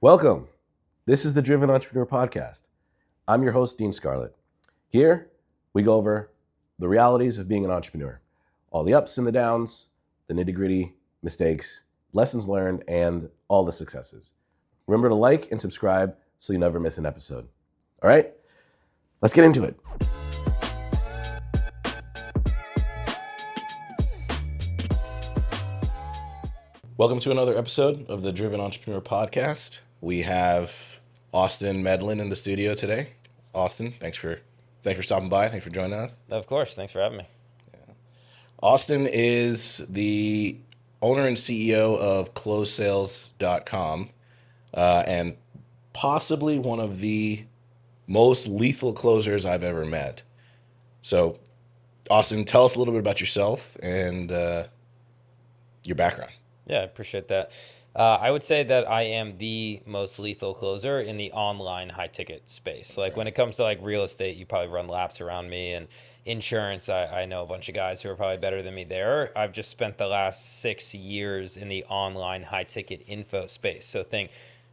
Welcome. This is the Driven Entrepreneur Podcast. I'm your host, Dean Scarlett. Here, we go over the realities of being an entrepreneur, all the ups and the downs, the nitty-gritty, mistakes, lessons learned, and all the successes. Remember to like and subscribe so you never miss an episode. All right, let's get into it. Welcome to another episode of the Driven Entrepreneur Podcast. We have Austin Medlin in the studio today. Austin, thanks for stopping by. Thanks for joining us. Of course. Thanks for having me. Austin is the owner and CEO of CloseSales.com and possibly one of the most lethal closers I've ever met. So, Austin, tell us a little bit about yourself and your background. Yeah, I appreciate that. I would say that I am the most lethal closer in the online high ticket space. When it comes to real estate, you probably run laps around me, and insurance, I know a bunch of guys who are probably better than me there. I've just spent the last 6 years in the online high ticket info space. So think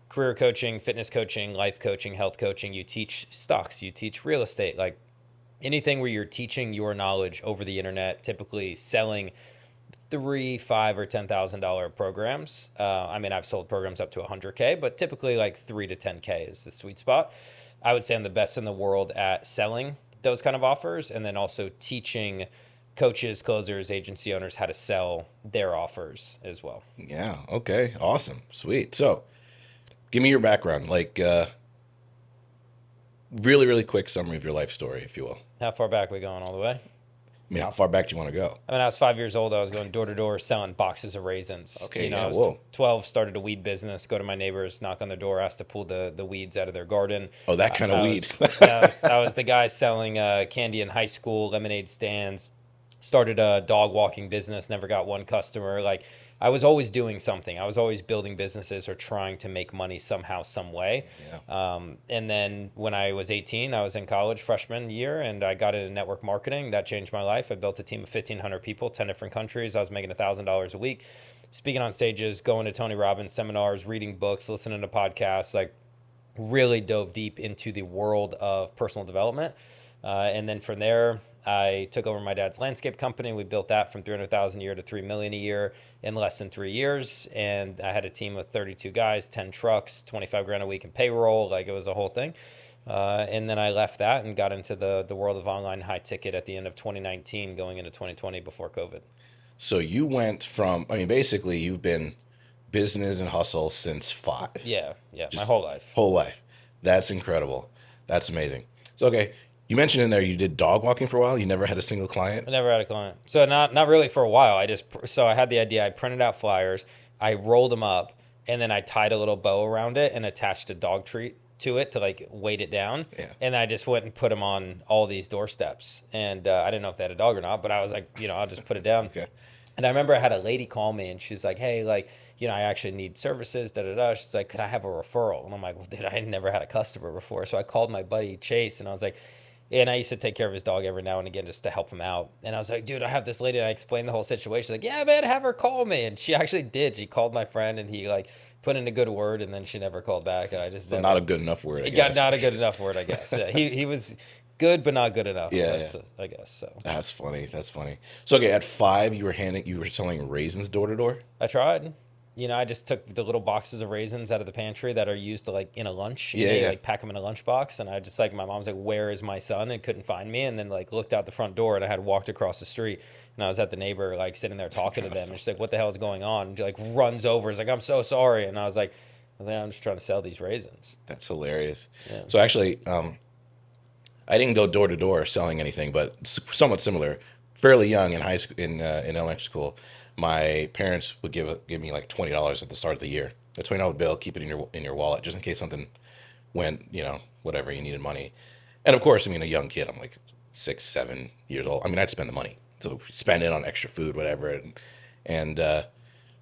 career coaching, fitness coaching, life coaching, health coaching. You teach stocks, you teach real estate, anything where you're teaching your knowledge over the internet, typically selling $3,000, $5,000, or $10,000 programs. I've sold programs up to $100K, but typically $3 to $10K is the sweet spot. I would say I'm the best in the world at selling those kind of offers, and then also teaching coaches, closers, agency owners how to sell their offers as well. Yeah. Okay. Awesome. Sweet. So, give me your background, really, really quick summary of your life story, if you will. How far back are we going? All the way? How far back do you want to go? I was 5 years old. I was going door to door selling boxes of raisins. Okay, I was 12, started a weed business, go to my neighbors, knock on their door, ask to pull the weeds out of their garden. Oh, that kind of weed. I was the guy selling candy in high school, lemonade stands, started a dog walking business, never got one customer. I was always doing something. I was always building businesses or trying to make money somehow, some way. Yeah. And then when I was 18, I was in college freshman year, and I got into network marketing. That changed my life. I built a team of 1,500 people, 10 different countries. I was making $1,000 a week, speaking on stages, going to Tony Robbins seminars, reading books, listening to podcasts, really dove deep into the world of personal development. And then from there, I took over my dad's landscape company. We built that from $300,000 a year to $3 million a year in less than 3 years. And I had a team of 32 guys, 10 trucks, 25 grand a week in payroll. It was a whole thing. And then I left that and got into the world of online high ticket at the end of 2019, going into 2020 before COVID. So you went from, basically you've been business and hustle since 5. Yeah, my whole life. Whole life. That's incredible. That's amazing. So, okay. You mentioned in there you did dog walking for a while. You never had a single client? I never had a client. So not really for a while. I had the idea. I printed out flyers. I rolled them up, and then I tied a little bow around it and attached a dog treat to it to weight it down. Yeah. And I just went and put them on all these doorsteps. And I didn't know if they had a dog or not, but I was I'll just put it down. Okay. And I remember I had a lady call me, and she's like, hey, I actually need services, da-da-da. She's like, could I have a referral? And I'm like, well, dude, I had never had a customer before. So I called my buddy Chase, and I was like, and I used to take care of his dog every now and again just to help him out. And I was like, dude, I have this lady. And I explained the whole situation. She's like, yeah, man, have her call me. And she actually did. She called my friend, and he put in a good word, and then she never called back. And I just not a good enough word, I guess. Not a good enough word, I guess. Yeah, he was good, but not good enough. Yeah, I guess so. That's funny. So, okay, at 5, you were selling raisins door to door? I tried. I just took the little boxes of raisins out of the pantry that are used to in a lunch. Yeah. Pack them in a lunchbox. And I just my mom's like, where is my son? And couldn't find me. And then looked out the front door, and I had walked across the street, and I was at the neighbor, sitting there talking to them. And she's like, what the hell is going on? And she runs over. Is like, I'm so sorry. And I was like, I'm just trying to sell these raisins. That's hilarious. Yeah. So actually, I didn't go door to door selling anything, but somewhat similar. Fairly young in high school, in elementary school, my parents would give me $20 at the start of the year. A $20 bill, keep it in your wallet just in case something went, whatever, you needed money. And of course, a young kid, I'm 6, 7 years old. I'd spend the money, so spend it on extra food, whatever. And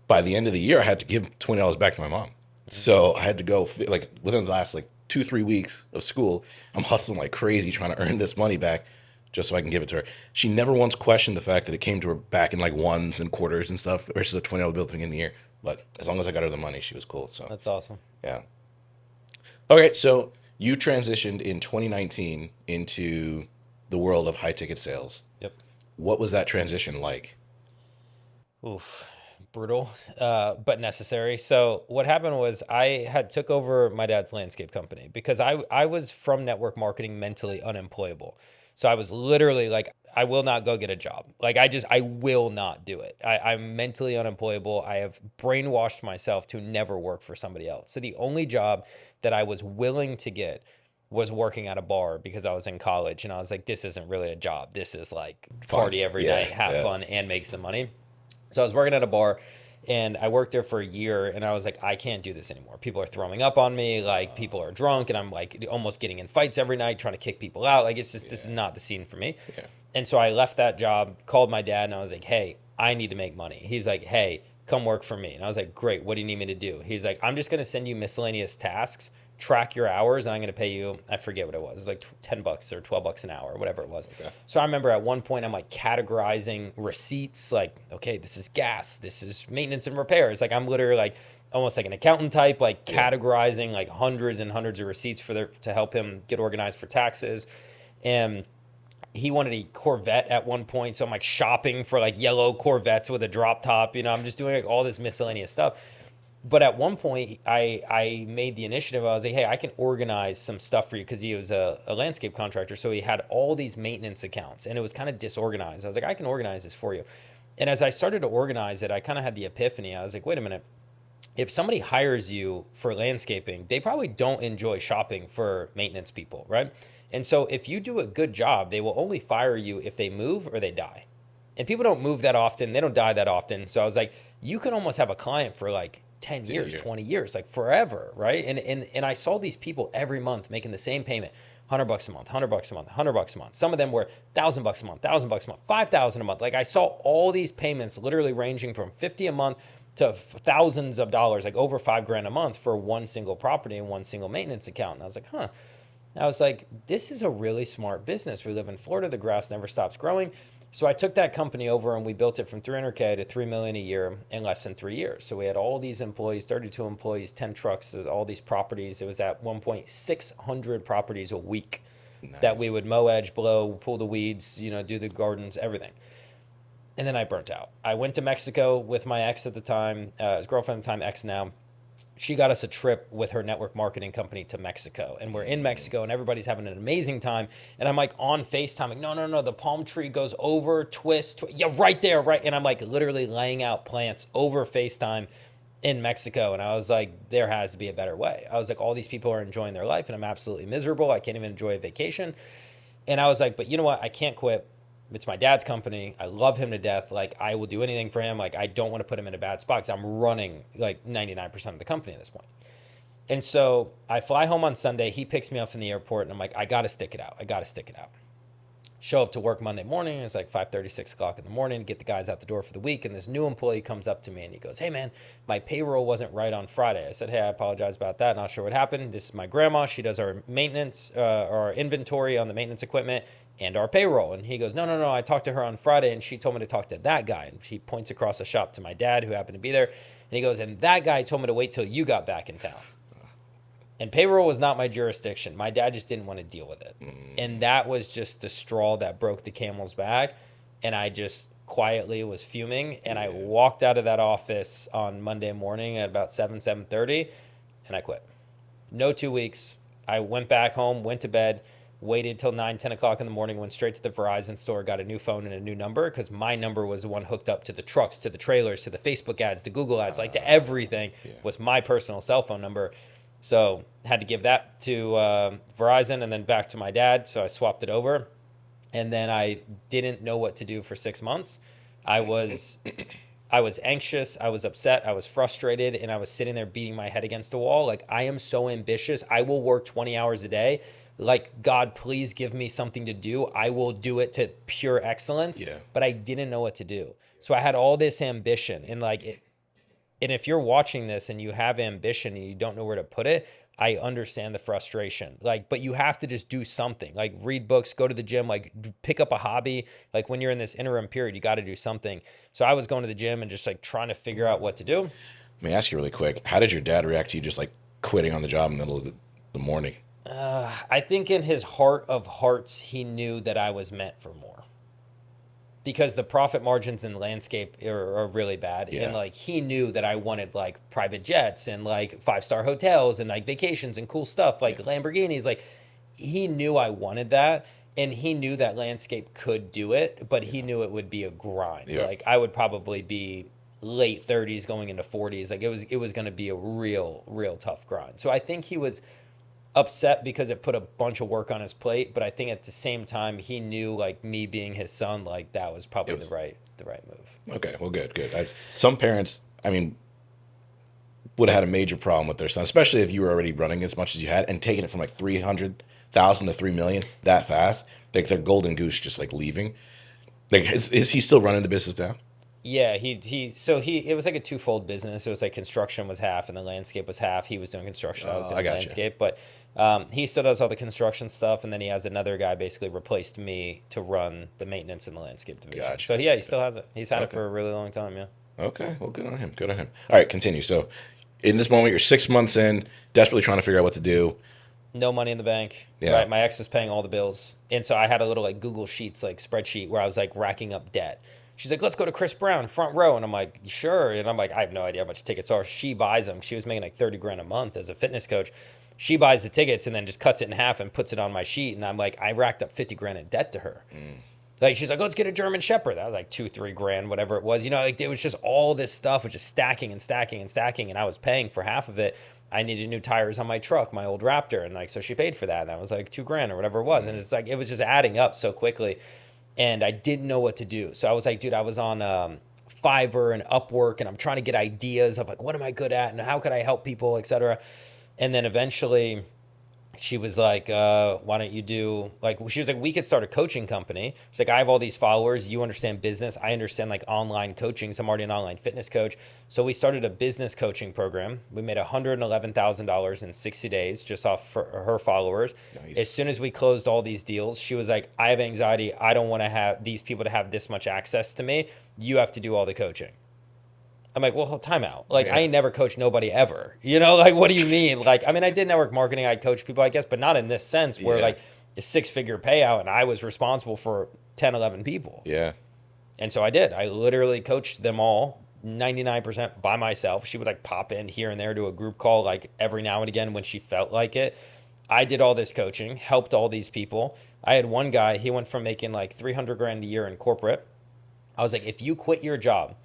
by the end of the year, I had to give $20 back to my mom. So I had to go within the last 2-3 weeks of school, I'm hustling like crazy trying to earn this money back just so I can give it to her. She never once questioned the fact that it came to her back in ones and quarters and stuff versus a $20 bill at the beginning of the year. But as long as I got her the money, she was cool. So That's awesome. yeah. Okay, so you transitioned in 2019 into the world of high ticket sales. Yep. What was that transition like? Oof, brutal, but necessary. So what happened was I had took over my dad's landscape company because I was from network marketing mentally unemployable. So I was literally like, I will not go get a job. Like I will not do it. I'm mentally unemployable. I have brainwashed myself to never work for somebody else. So the only job that I was willing to get was working at a bar because I was in college and I was like, this isn't really a job. This is like Fun. party every Yeah, night, have yeah. fun, and make some money. So I was working at a bar and I worked there for a year and I was like, I can't do this anymore. People are throwing up on me, like people are drunk and I'm like almost getting in fights every night trying to kick people out. Like it's just this is Yeah, not the scene for me. yeah. And so I left that job, called my dad and I was like, "Hey, I need to make money." He's like, "Hey, come work for me." And I was like, "Great. What do you need me to do?" He's like, "I'm just going to send you miscellaneous tasks, track your hours, and I'm going to pay you, I forget what it was. It was like 10 bucks or 12 bucks an hour or whatever it was." Okay. So I remember at one point I'm like categorizing receipts like, "Okay, this is gas, this is maintenance and repairs." Like I'm literally like almost like an accountant type, like Yeah. categorizing like hundreds and hundreds of receipts for their to help him get organized for taxes. And he wanted a Corvette at one point, so I'm like shopping for like yellow Corvettes with a drop top. I'm just doing like all this miscellaneous stuff. But at one point, I made the initiative. I was like, hey, I can organize some stuff for you because he was a landscape contractor, so he had all these maintenance accounts, and it was kind of disorganized. I was like, I can organize this for you. And as I started to organize it, I kind of had the epiphany. I was like, wait a minute, if somebody hires you for landscaping, they probably don't enjoy shopping for maintenance people, right? And so if you do a good job, they will only fire you if they move or they die. And people don't move that often, they don't die that often. So I was like, you can almost have a client for like 10 To years, you. 20 years, like forever, right? And I saw these people every month making the same payment. 100 bucks a month, 100 bucks a month, 100 bucks a month. Some of them were 1,000 bucks a month, 1,000 bucks a month, 5,000 a month. Like I saw all these payments literally ranging from 50 a month to thousands of dollars, like over 5 grand a month for one single property and one single maintenance account. And I was like, huh. I was like, this is a really smart business. We live in Florida, the grass never stops growing. So I took that company over and we built it from 300K to 3 million a year in less than 3 years. So we had all these employees, 32 employees, 10 trucks, all these properties. It was at 1,600 properties a week that we Nice. would mow, edge, blow, pull the weeds, do the gardens, everything. And then I burnt out. I went to Mexico with my ex at the time, his girlfriend at the time, ex now. She got us a trip with her network marketing company to Mexico. And we're in Mexico and everybody's having an amazing time. And I'm like on FaceTime, like, no, no, no, the palm tree goes over, yeah, right there, right. And I'm like literally laying out plants over FaceTime in Mexico. And I was like, there has to be a better way. I was like, all these people are enjoying their life and I'm absolutely miserable. I can't even enjoy a vacation. And I was like, but you know what? I can't quit. It's my dad's company. I love him to death. Like, I will do anything for him. Like, I don't want to put him in a bad spot because I'm running like 99% of the company at this point. And so I fly home on Sunday. He picks me up from the airport, and I'm like, I got to stick it out. I got to stick it out. Show up to work Monday morning. It's like 5:30, 6 o'clock in the morning. Get the guys out the door for the week. And this new employee comes up to me and he goes, hey, man, my payroll wasn't right on Friday. I said, hey, I apologize about that. Not sure what happened. This is my grandma. She does our maintenance, our inventory on the maintenance equipment and our payroll. And he goes, no, no, no. I talked to her on Friday and she told me to talk to that guy. And he points across the shop to my dad who happened to be there. And he goes, and that guy told me to wait till you got back in town. And payroll was not my jurisdiction. My dad just didn't want to deal with it. And that was just the straw that broke the camel's back. And I just quietly was fuming. And I walked out of that office on Monday morning at about 7:30, and I quit. No 2 weeks. I went back home, went to bed, waited till 9, 10 o'clock in the morning, went straight to the Verizon store, got a new phone and a new number because my number was the one hooked up to the trucks, to the trailers, to the Facebook ads, to Google ads, like to everything was my personal cell phone number. So had to give that to Verizon and then back to my dad. So I swapped it over. And then I didn't know what to do for 6 months. I was I was anxious, I was upset, I was frustrated, and I was sitting there beating my head against a wall. Like, I am so ambitious. I will work 20 hours a day. Like, God, please give me something to do. I will do it to pure excellence. Yeah. But I didn't know what to do. So I had all this ambition and like it, and if you're watching this and you have ambition and you don't know where to put it, I understand the frustration. Like, but you have to just do something. Like, read books, go to the gym, like pick up a hobby. Like, when you're in this interim period, you got to do something. So I was going to the gym and just like trying to figure out what to do. Let me ask you really quick. How did your dad react to you just like quitting on the job in the middle of it? The morning. I think in his heart of hearts, he knew that I was meant for more because the profit margins in landscape are really bad. And Yeah. like he knew that I wanted like private jets and like five-star hotels and like vacations and cool stuff like Yeah. Lamborghinis. Like he knew I wanted that. And he knew that landscape could do it, but he Yeah. knew it would be a grind. Yeah. Like I would probably be late 30s going into 40s. Like it was going to be a real tough grind. So I think he was upset because it put a bunch of work on his plate, but I think at the same time he knew like me being his son, like that was It probably the was right move. okay. Well, good, good. Some parents, I mean, would have had a major problem with their son, especially if you were already running as much as you had and taking it from like 300,000 to 3 million that fast. Like their golden goose just like leaving. Like, is he still running the business now? Yeah, he it was like a twofold business. It was like construction was half and the landscape was half. He was doing construction, I was I doing got you. landscape, but he still does all the construction stuff, and then he has another guy basically replaced me to run the maintenance and the landscape division. Gotcha. So yeah, he still has it. He's had it Okay. for a really long time. Yeah. Okay. Well, good on him. Good on him. All right, continue. So, in this moment, you're 6 months in, desperately trying to figure out what to do. No money in the bank. Yeah. Right. My ex was paying all the bills. And so I had a little like Google Sheets like spreadsheet where I was like racking up debt. She's like, let's go to Chris Brown front row. And I'm like, sure. And I'm like, I have no idea how much tickets are. She buys them. She was making like 30 grand a month as a fitness coach. She buys the tickets and then just cuts it in half and puts it on my sheet. And I'm like, I racked up 50 grand in debt to her. Like she's like, let's get a German Shepherd. That was like 2-3 grand, whatever it was. You know, like it was just all this stuff was just stacking and stacking and stacking, and I was paying for half of it. I needed new tires on my truck, my old Raptor, and like so she paid for that. And that was like 2 grand or whatever it was, and it's like it was just adding up so quickly, and I didn't know what to do. So I was like, dude, I was on Fiverr and Upwork, and I'm trying to get ideas of like what am I good at and how could I help people, etc. And then eventually she was like, why don't you do like she was like, we could start a coaching company. She's like, I have all these followers, you understand business, I understand like online coaching, so I'm already an online fitness coach. So we started a business coaching program. We made $111,000 in 60 days just off for her followers. Nice. As soon as we closed all these deals, she was like, I have anxiety, I don't want to have these people to have this much access to me, you have to do all the coaching. I'm like, well, time out. Like, Yeah. I ain't never coached nobody ever. You know, like, what do you mean? Like, I mean, I did network marketing. I coached people, I guess, but not in this sense where, Yeah. like, a six-figure payout and I was responsible for 10, 11 people. Yeah. And so I did. I literally coached them all 99% by myself. She would, like, pop in here and there to a group call, like, every now and again when she felt like it. I did all this coaching, helped all these people. I had one guy, he went from making, like, 300 grand a year in corporate. I was like, if you quit your job,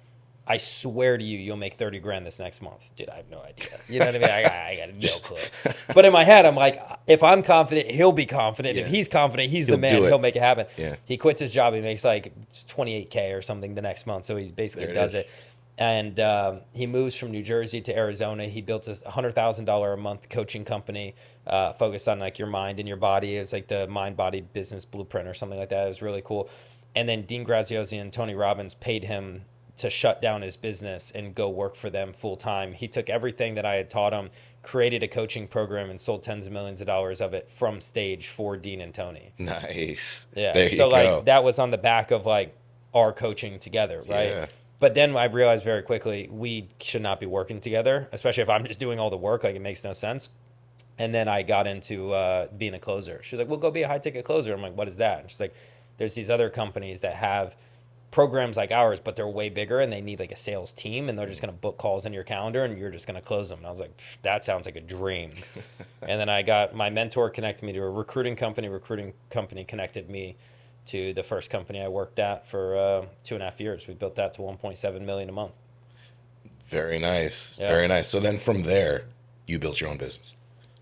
I swear to you, you'll make 30 grand this next month. Dude, I have no idea. You know what I mean? I got no clue. But in my head, I'm like, if I'm confident, he'll be confident. Yeah. If he's confident, he's He'll the man. do it. He'll make it happen. Yeah. He quits his job. He makes like 28K or something the next month. So he basically There it does is. it. And he moves from New Jersey to Arizona. He built a $100,000 a month coaching company focused on like your mind and your body. It's like the mind body business blueprint or something like that. It was really cool. And then Dean Graziosi and Tony Robbins paid him to shut down his business and go work for them full time. He took everything that I had taught him, created a coaching program, and sold tens of millions of dollars of it from stage for Dean and Tony. Nice. Yeah. There So you like go. that was on the back of like our coaching together, right? Yeah. But then I realized very quickly we should not be working together, especially if I'm just doing all the work. Like it makes no sense. And then I got into being a closer. She's like, "Well, go be a high ticket closer." I'm like, "What is that?" And she's like, "There's these other companies that have programs like ours, but they're way bigger and they need like a sales team and they're just going to book calls in your calendar and you're just going to close them." And I was like, that sounds like a dream. And then I got my mentor connected me to a recruiting company connected me to the first company I worked at for 2.5 years. We built that to 1.7 million a month. Very nice. Yeah. Very nice. So then from there, you built your own business.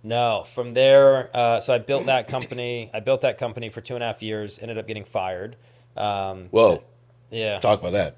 No, from there, so I built that company. I built that company for 2.5 years, ended up getting fired. Whoa. Yeah. Talk about that.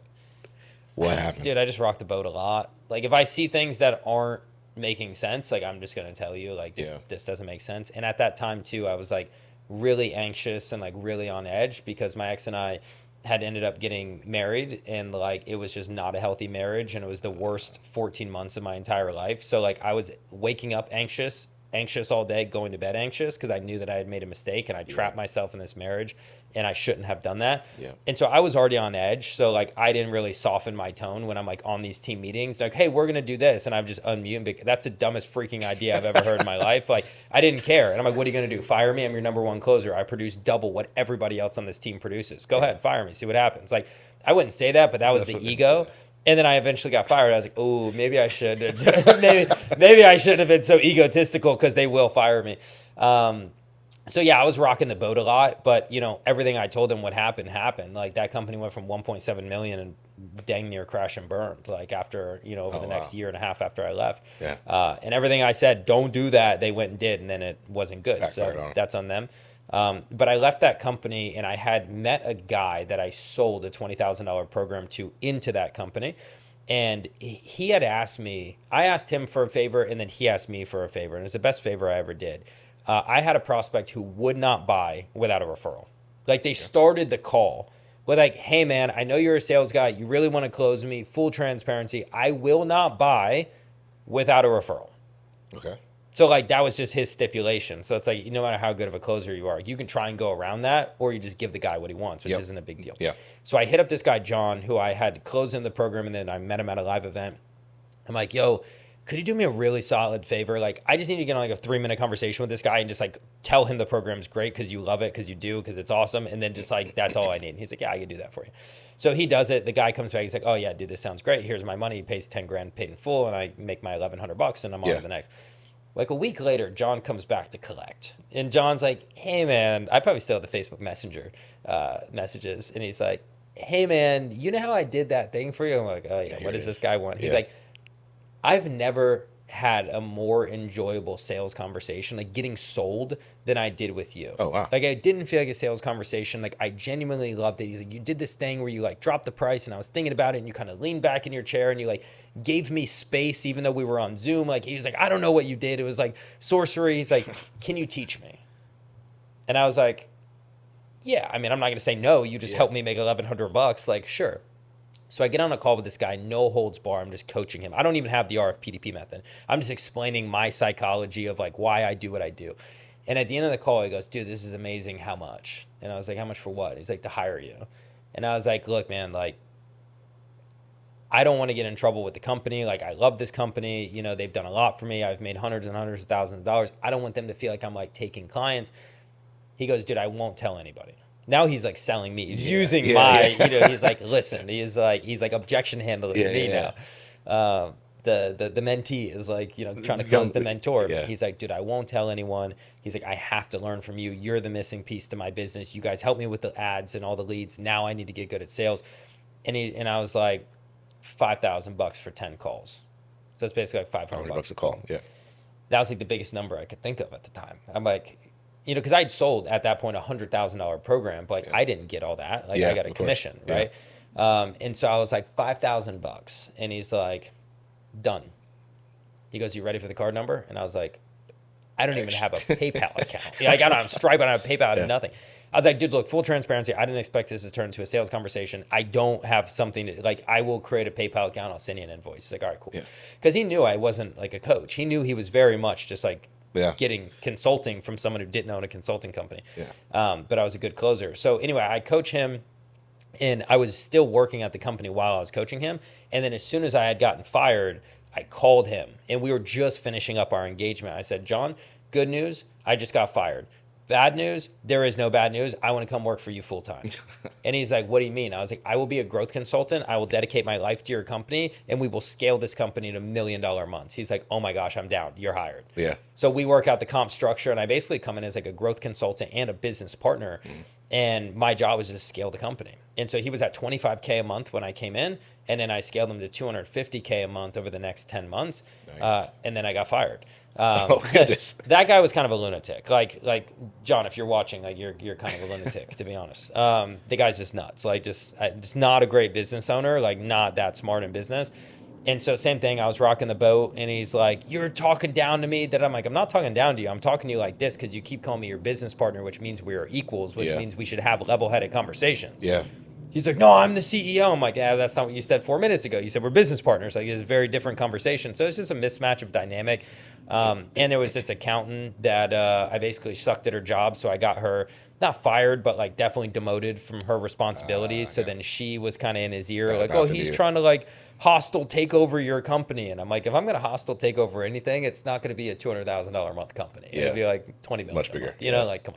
What happened? Dude, I just rock the boat a lot. Like if I see things that aren't making sense, like I'm just gonna tell you, like this doesn't make sense. And at that time too, I was like really anxious and like really on edge because my ex and I had ended up getting married and like it was just not a healthy marriage and it was the worst 14 months of my entire life. So like I was waking up anxious anxious all day, going to bed anxious because I knew that I had made a mistake and I trapped myself in this marriage and I shouldn't have done that. Yeah. And so I was already on edge. So like I didn't really soften my tone when I'm like on these team meetings, like, hey, we're gonna do this, and I'm just unmute. That's the dumbest freaking idea I've ever heard in my life. Like I didn't care. And I'm like, what are you gonna do? Fire me? I'm your number one closer. I produce double what everybody else on this team produces. Go ahead, fire me, see what happens. Like I wouldn't say that, but that was the ego. And then I eventually got fired. I was like, oh, maybe I should. maybe I shouldn't have been so egotistical because they will fire me. So yeah, I was rocking the boat a lot, but you know, everything I told them would happen happened. Like that company went from 1.7 million and dang near crash and burned. Like after, you know, over the next year and a half after I left. Yeah. And everything I said, don't do that, they went and did, and then it wasn't good. Backfired So on 'em. that's on them. But I left that company and I had met a guy that I sold a $20,000 program to into that company. And he had asked me, I asked him for a favor and then he asked me for a favor. And it was the best favor I ever did. I had a prospect who would not buy without a referral. Like they started the call with like, hey man, I know you're a sales guy. You really want to close me. Full transparency. I will not buy without a referral. Okay. So like that was just his stipulation. So it's like no matter how good of a closer you are, you can try and go around that, or you just give the guy what he wants, which isn't a big deal. Yeah. So I hit up this guy John, who I had closed in the program, and then I met him at a live event. I'm like, yo, could you do me a really solid favor? Like I just need to get on like a 3-minute conversation with this guy and just like tell him the program's great because you love it, because you do, because it's awesome, and then just like that's all I need. And he's like, yeah, I can do that for you. So he does it. The guy comes back. He's like, oh yeah, dude, this sounds great. Here's my money. He pays 10 grand paid in full, and I make my $1,100 and I'm on to the next. Like a week later, John comes back to collect. And John's like, hey, man, I probably still have the Facebook Messenger messages. And he's like, hey, man, you know how I did that thing for you? I'm like, oh, yeah, what does this guy want? He's like, I've never had a more enjoyable sales conversation, like getting sold, than I did with you. Oh, wow. Like I didn't feel like a sales conversation. Like I genuinely loved it. He's like, you did this thing where you like dropped the price and I was thinking about it and you kind of leaned back in your chair and you like gave me space even though we were on Zoom. Like he was like, I don't know what you did. It was like sorcery. He's like, can you teach me? And I was like, yeah, I mean, I'm not going to say no. You just helped me make $1,100. Like, sure. So I get on a call with this guy, no holds bar. I'm just coaching him. I don't even have the RFPDP method. I'm just explaining my psychology of like why I do what I do. And at the end of the call, he goes, dude, this is amazing. How much? And I was like, how much for what? He's like, to hire you. And I was like, look, man, like, I don't want to get in trouble with the company. Like, I love this company. You know, they've done a lot for me. I've made hundreds and hundreds of thousands of dollars. I don't want them to feel like I'm like taking clients. He goes, dude, I won't tell anybody. Now he's like selling me. He's using my, you know, he's like, listen, he's like objection handling me now. The mentee is like, you know, trying to close the mentor. But he's like, dude, I won't tell anyone. He's like, I have to learn from you. You're the missing piece to my business. You guys help me with the ads and all the leads. Now I need to get good at sales. And I was like, $5,000 for 10 calls. So it's basically like $500 a call. Yeah. That was like the biggest number I could think of at the time. I'm like, you know, because I'd sold at that point $100,000 program, but like I didn't get all that. Like I got a commission, right? And so I was like $5,000, and he's like, done. He goes, you ready for the card number? And I was like, I don't even have a PayPal account. I got on Stripe, I don't have PayPal, I have nothing. I was like, dude, look, full transparency. I didn't expect this to turn into a sales conversation. I don't have something to, like, I will create a PayPal account. I'll send you an invoice. He's like, all right, cool. Because he knew I wasn't like a coach. He knew he was very much just like getting consulting from someone who didn't own a consulting company. But I was a good closer. So anyway, I coach him, and I was still working at the company while I was coaching him. And then as soon as I had gotten fired, I called him, and we were just finishing up our engagement. I said, John, good news, I just got fired. Bad news, there is no bad news. I want to come work for you full time. And he's like, what do you mean? I was like, I will be a growth consultant. I will dedicate my life to your company, and we will scale this company to $1 million months. He's like, oh my gosh, I'm down. You're hired. Yeah. So we work out the comp structure, and I basically come in as like a growth consultant and a business partner. And my job was just to scale the company. And so he was at $25K a month when I came in, and then I scaled him to $250K a month over the next 10 months. Nice. And then I got fired. Oh goodness. That guy was kind of a lunatic. Like John, if you're watching, like you're kind of a lunatic, to be honest. The guy's just nuts. Like just not a great business owner. Like not that smart in business. And so same thing. I was rocking the boat, and he's like, "You're talking down to me." That I'm like, "I'm not talking down to you. I'm talking to you like this because you keep calling me your business partner, which means we are equals, which means we should have level-headed conversations." Yeah. He's like, no, I'm the CEO. I'm like, yeah, that's not what you said 4 minutes ago. You said we're business partners. Like, it's a very different conversation. So it's just a mismatch of dynamic. And there was this accountant that I basically sucked at her job, so I got her not fired, but like definitely demoted from her responsibilities. So Yeah. then she was kind of in his ear, Bad like, "Oh, mouth into he's you. trying to like hostile take over your company." And I'm like, if I'm gonna hostile take over anything, it's not gonna be a $200,000 a month company. It'll Yeah. be like 20 Much million a bigger. month. Yeah. Like come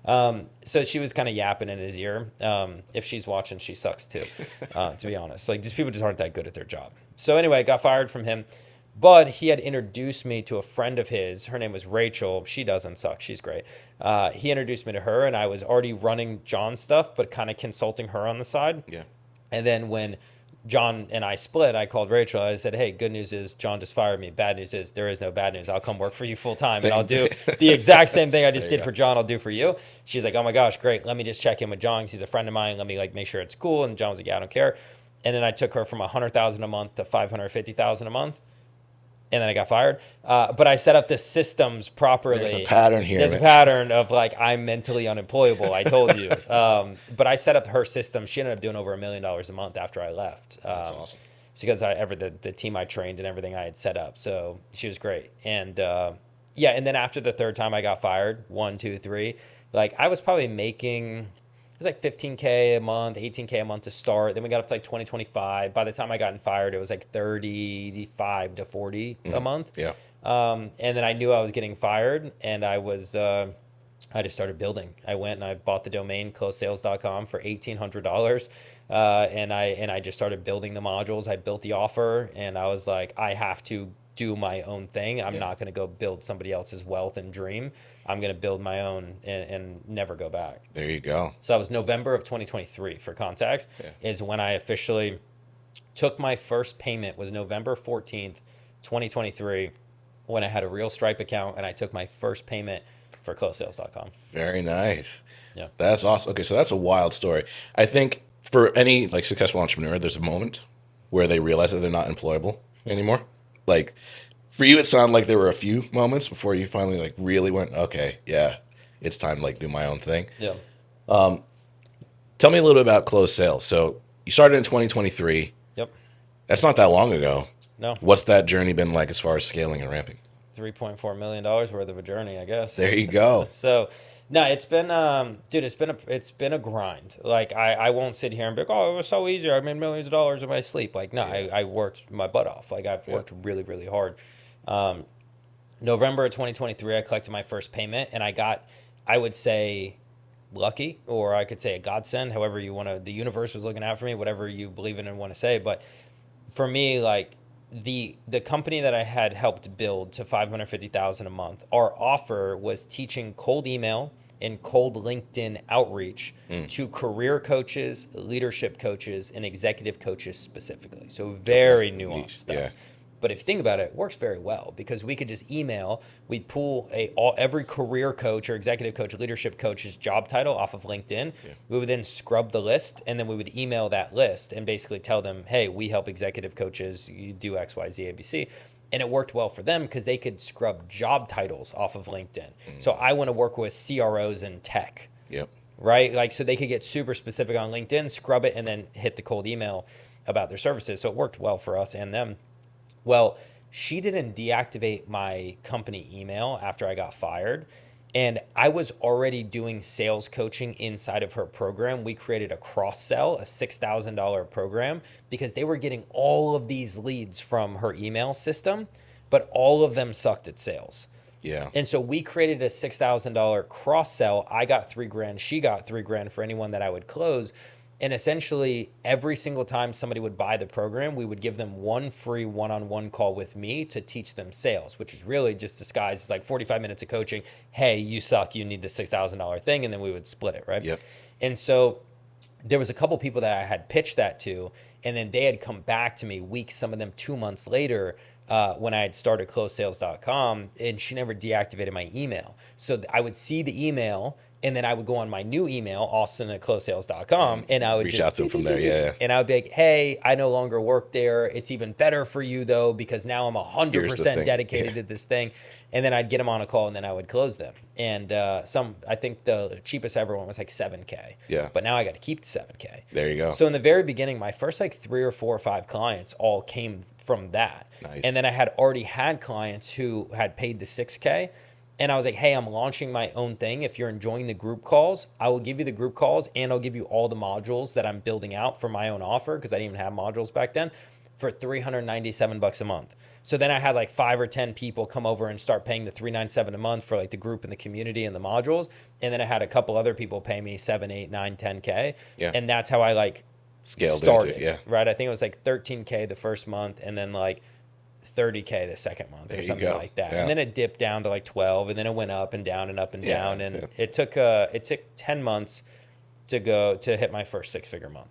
on. So she was kind of yapping in his ear. If she's watching, she sucks too, to be honest. Like, these people just aren't that good at their job. So anyway, I got fired from him. But he had introduced me to a friend of his. Her name was Rachel. She doesn't suck. She's great. He introduced me to her, and I was already running John's stuff, but kind of consulting her on the side. Yeah. And then when John and I split, I called Rachel. I said, "Hey, good news is John just fired me. Bad news is there is no bad news. I'll come work for you full time, and I'll do the exact same thing I just There you did go. for John. I'll do for you." She's like, "Oh my gosh, great. Let me just check in with John because he's a friend of mine. Let me like make sure it's cool." And John was like, "Yeah, I don't care." And then I took her from 100,000 a month to 550,000 a month. And then I got fired. But I set up the systems properly. There's a pattern here. There's a man. pattern of like, I'm mentally unemployable. I told you. But I set up her system. She ended up doing over $1 million a month after I left. That's awesome. It's because the team I trained and everything I had set up. So she was great. And yeah, and then after the third time I got fired, 1, 2, 3, like I was probably making, it was like 15K a month, 18K a month to start. Then we got up to like 20, 25. By the time I got fired, it was like 35 to 40 a month. Yeah. And then I knew I was getting fired, and I just started building. I went and I bought the domain CloseSales.com for $1,800, and I just started building the modules. I built the offer, and I was like, I have to do my own thing. I'm not going to go build somebody else's wealth and dream. I'm going to build my own and never go back. There you go. So that was November of 2023 for context, is when I officially took my first payment. Was November 14th, 2023, when I had a real Stripe account and I took my first payment for CloseSales.com. Very nice. Yeah. That's awesome. Okay, so that's a wild story. I think for any like successful entrepreneur, there's a moment where they realize that they're not employable anymore. Like for you, it sounded like there were a few moments before you finally like really went, okay, yeah, it's time to like do my own thing. Yeah. Tell me a little bit about Close Sales. So you started in 2023. Yep. That's not that long ago. No. What's that journey been like as far as scaling and ramping? $3.4 million worth of a journey, I guess. There you go. So, no, it's been, dude, it's been a grind. Like, I won't sit here and be like, oh, it was so easy. I made millions of dollars in my sleep. Like, no, I worked my butt off. Like, I've worked really, really hard. November of 2023, I collected my first payment, and I got, I would say, lucky, or I could say a godsend, however you want to, the universe was looking out for me, whatever you believe in and want to say. But for me, like, the company that I had helped build to 550,000 a month, our offer was teaching cold email and cold LinkedIn outreach to career coaches, leadership coaches, and executive coaches specifically. So very nuanced stuff. Yeah. But if you think about it, it works very well because we could just email, we'd pull every career coach or executive coach, leadership coach's job title off of LinkedIn. Yeah. We would then scrub the list, and then we would email that list and basically tell them, hey, we help executive coaches, you do X, Y, Z, A, B, C. And it worked well for them because they could scrub job titles off of LinkedIn. So I want to work with CROs in tech. Yep. Right? Like, so they could get super specific on LinkedIn, scrub it, and then hit the cold email about their services. So it worked well for us and them. Well, she didn't deactivate my company email after I got fired. And I was already doing sales coaching inside of her program. We created a cross-sell, a $6,000 program, because they were getting all of these leads from her email system, but all of them sucked at sales. Yeah. And so we created a $6,000 cross-sell. I got $3,000. She got $3,000 for anyone that I would close. And essentially, every single time somebody would buy the program, we would give them one free one-on-one call with me to teach them sales, which is really just disguised as like 45 minutes of coaching. Hey, you suck. You need the $6,000 thing. And then we would split it, right? Yep. And so there was a couple people that I had pitched that to, and then they had come back to me weeks, some of them 2 months later, when I had started CloseSales.com, and she never deactivated my email. So I would see the email, and then I would go on my new email, Austin@CloseSales.com, and I would Reach just out to them from there. Yeah. and I would be like, hey, I no longer work there. It's even better for you, though, because now I'm Here's the 100% thing. dedicated to this thing. And then I'd get them on a call, and then I would close them. And I think the cheapest I ever went was like $7K. Yeah. But now I got to keep the $7K. There you go. So in the very beginning, my first like 3 or 4 or 5 clients all came from that. And Nice. then I had already had clients who had paid the 6K. And I was like, hey, I'm launching my own thing. If you're enjoying the group calls, I will give you the group calls and I'll give you all the modules that I'm building out for my own offer, because I didn't even have modules back then, for $397 a month. So then I had like 5 or 10 people come over and start paying the $397 a month for like the group and the community and the modules. And then I had a couple other people pay me 7, 8, 9, 10K. Yeah. And that's how I like Scaled into it. started, Yeah. right? I think it was like 13K the first month and then like 30K the second month There or you something go. like that. Yeah. And then it dipped down to like 12 and then it went up and down and up and Yeah, down. that's And it. it took 10 months to hit my first 6-figure month.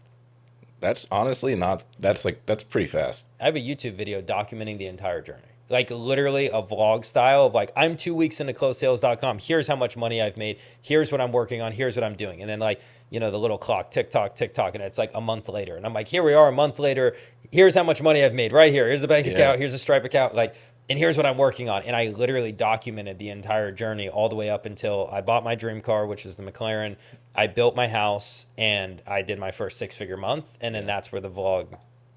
That's honestly not. That's pretty fast. I have a YouTube video documenting the entire journey. Like literally a vlog style of like, I'm 2 weeks into CloseSales.com. Here's how much money I've made. Here's what I'm working on. Here's what I'm doing. And then like, you know, the little clock, tick tock, tick tock. And it's like a month later. And I'm like, here we are a month later. Here's how much money I've made right here. Here's a bank Yeah. account. Here's a Stripe account. Like, and here's what I'm working on. And I literally documented the entire journey all the way up until I bought my dream car, which was the McLaren. I built my house and I did my first 6-figure month. And then that's where the vlog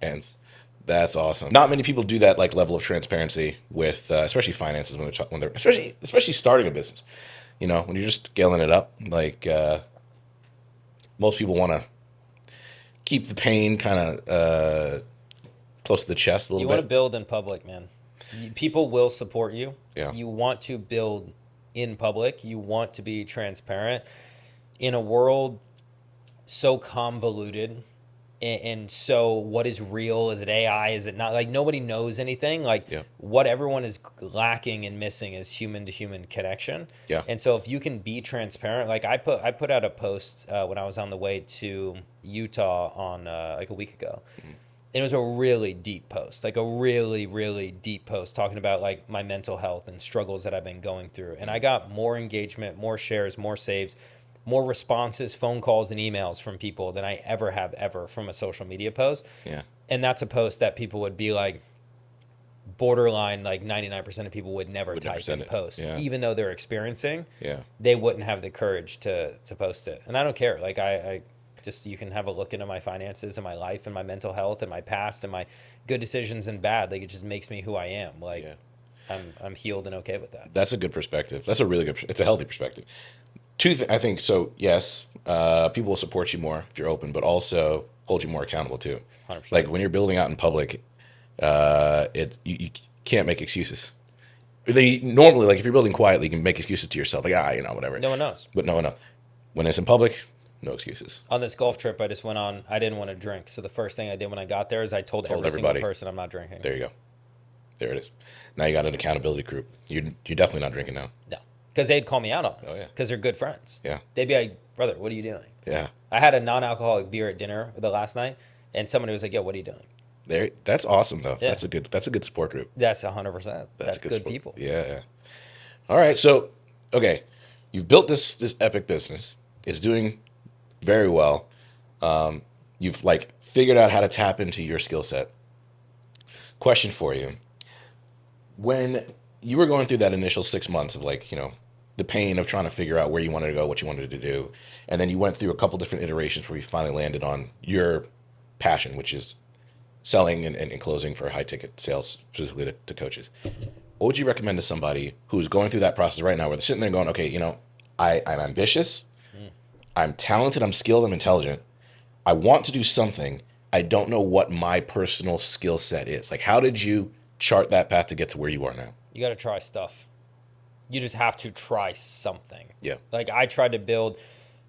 Ends. That's awesome. Not many people do that like level of transparency with, especially finances when they're especially starting a business. You know, when you're just scaling it up, like most people want to keep the pain kind of close to the chest a little You bit. want to build in public, man. People will support you. Yeah. You want to build in public. You want to be transparent in a world so convoluted and so what is real? Is it AI? Is it not? Like nobody knows anything. Like Yeah. what everyone is lacking and missing is human to human connection. Yeah. And so if you can be transparent, like I put out a post when I was on the way to Utah on like a week ago. And it was a really deep post, like a really, really deep post talking about like my mental health and struggles that I've been going through. And I got more engagement, more shares, more saves, more responses, phone calls, and emails from people than I ever have ever from a social media post. Yeah. And that's a post that people would be like borderline, like 99% of people would never Would never type send and it. post, Yeah. even though they're experiencing. Yeah. They wouldn't have the courage to post it. And I don't care. Like I just, you can have a look into my finances and my life and my mental health and my past and my good decisions and bad. Like it just makes me who I am. Like Yeah. I'm healed and okay with that. That's a good perspective. That's a really good. It's a healthy perspective. I think so. Yes, people will support you more if you're open, but also hold you more accountable too. 100%. Like when you're building out in public, you can't make excuses. They normally, like if you're building quietly, you can make excuses to yourself, like whatever. No one knows. But no. When it's in public, no excuses. On this golf trip I just went on, I didn't want to drink. So the first thing I did when I got there is I told every everybody. single person I'm not drinking. There you go. There it is. Now you got an accountability group. You're definitely not drinking now. No. Because they'd call me out on it. Oh, yeah. Because they're good friends. Yeah. They'd be like, brother, what are you doing? Yeah. I had a non-alcoholic beer at dinner the last night, and somebody was like, yo, what are you doing? There. That's awesome though. Yeah. That's a good support group. That's 100%. That's good support. people. Yeah. All right. So, okay, you've built this epic business. It's doing very well. You've like figured out how to tap into your skill set. Question for you: when you were going through that initial 6 months of like the pain of trying to figure out where you wanted to go, what you wanted to do, and then you went through a couple different iterations where you finally landed on your passion, which is selling and closing for high ticket sales, specifically to coaches. What would you recommend to somebody who's going through that process right now, where they're sitting there going, okay, I'm ambitious, I'm talented, I'm skilled, I'm intelligent, I want to do something, I don't know what my personal skill set is. Like, how did you chart that path to get to where you are now? You got to try stuff. You just have to try something. Yeah. Like I tried to build,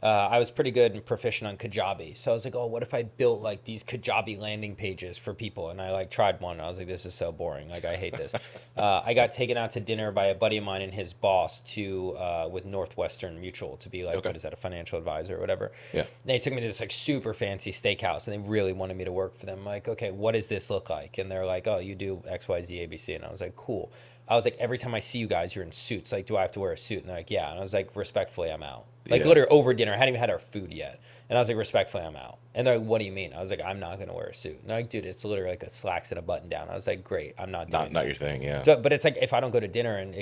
I was pretty good and proficient on Kajabi. So I was like, oh, what if I built like these Kajabi landing pages for people? And I like tried one. And I was like, this is so boring. Like I hate this. I got taken out to dinner by a buddy of mine and his boss with Northwestern Mutual to be like, Okay. what is that, a financial advisor or whatever. Yeah. They took me to this like super fancy steakhouse and they really wanted me to work for them. I'm like, okay, what does this look like? And they're like, oh, you do X, Y, Z, A, B, C. And I was like, cool. I was like, every time I see you guys, you're in suits. Like, do I have to wear a suit? And they're like, yeah. And I was like, respectfully, I'm out. Like, Yeah. literally over dinner. I hadn't even had our food yet. And I was like, respectfully, I'm out. And they're like, what do you mean? I was like, I'm not going to wear a suit. And they're like, dude, it's literally like a slacks and a button down. I was like, great. I'm not doing Not your thing. Yeah. So, but it's like, if I don't go to dinner and,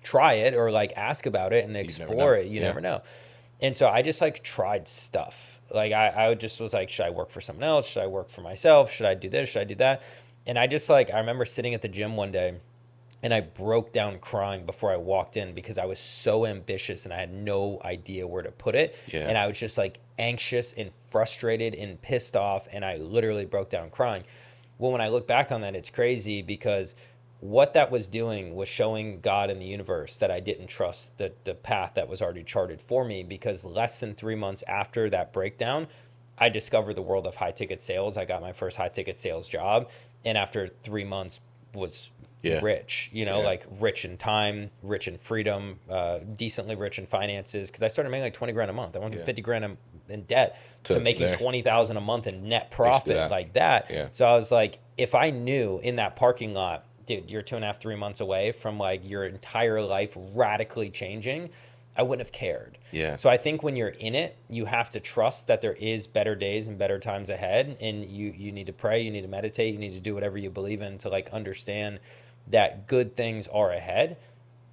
try it or like ask about it and never explore know. it, you Yeah. never know. And so I just like tried stuff. Like I just was like, should I work for someone else? Should I work for myself? Should I do this? Should I do that? And I just like, I remember sitting at the gym one day and I broke down crying before I walked in because I was so ambitious and I had no idea where to put it. Yeah. And I was just like anxious and frustrated and pissed off. And I literally broke down crying. Well, when I look back on that, it's crazy because what that was doing was showing God in the universe that I didn't trust the path that was already charted for me. Because less than 3 months after that breakdown, I discovered the world of high ticket sales. I got my first high ticket sales job. And after 3 months, was Yeah. rich, Yeah. like rich in time, rich in freedom, decently rich in finances. Because I started making like 20 grand a month. I went from Yeah. 50 grand in debt to To making there. 20,000 a month in net Basically profit that. like that. Yeah. So I was like, if I knew in that parking lot, dude, you're 2.5, 3 months away from like your entire life radically changing, I wouldn't have cared. Yeah. So I think when you're in it, you have to trust that there is better days and better times ahead, and you need to pray, you need to meditate, you need to do whatever you believe in to like understand that good things are ahead.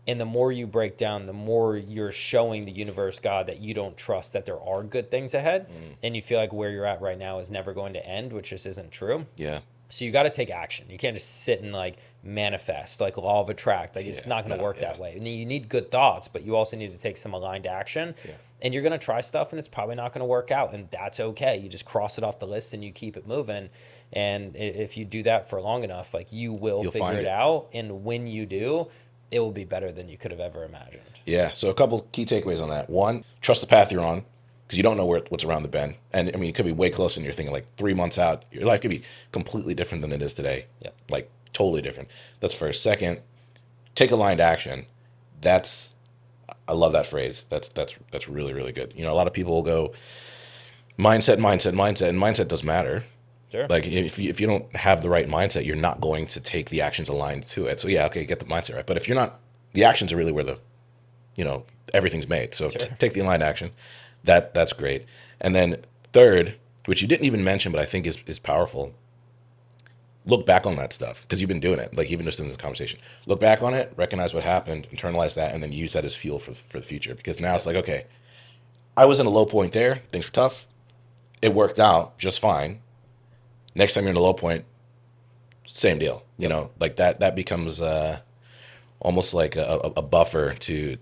And the more you break down, the more you're showing the universe, God, that you don't trust that there are good things ahead, Mm. and you feel like where you're at right now is never going to end, which just isn't true. Yeah. So you got to take action. You can't just sit and like manifest, like law of attract. Like it's Yeah. not going to No. work Yeah. that way. And you need good thoughts, but you also need to take some aligned action. Yeah. And you're going to try stuff and it's probably not going to work out. And that's okay. You just cross it off the list and you keep it moving. And if you do that for long enough, like you will You'll figure find it it. out. And when you do, it will be better than you could have ever imagined. Yeah. So a couple key takeaways on that. One, trust the path you're on because you don't know what's around the bend. And I mean, it could be way closer and you're thinking like 3 months out. Your life could be completely different than it is today. Yep. Like totally different. That's first. Second, take aligned action. That's I love that phrase. That's really really good. A lot of people will go mindset, mindset, mindset, and mindset does matter. Sure. Like if you don't have the right mindset, you're not going to take the actions aligned to it. So yeah, okay, get the mindset right. But if you're not, the actions are really where the everything's made. So Sure. take the aligned action. That's great. And then third, which you didn't even mention, but I think is powerful. Look back on that stuff because you've been doing it. Like even just in this conversation, look back on it, recognize what happened, internalize that, and then use that as fuel for the future. Because now it's like, okay, I was in a low point there. Things were tough. It worked out just fine. Next time you're in a low point, same deal. Like that becomes almost like a buffer to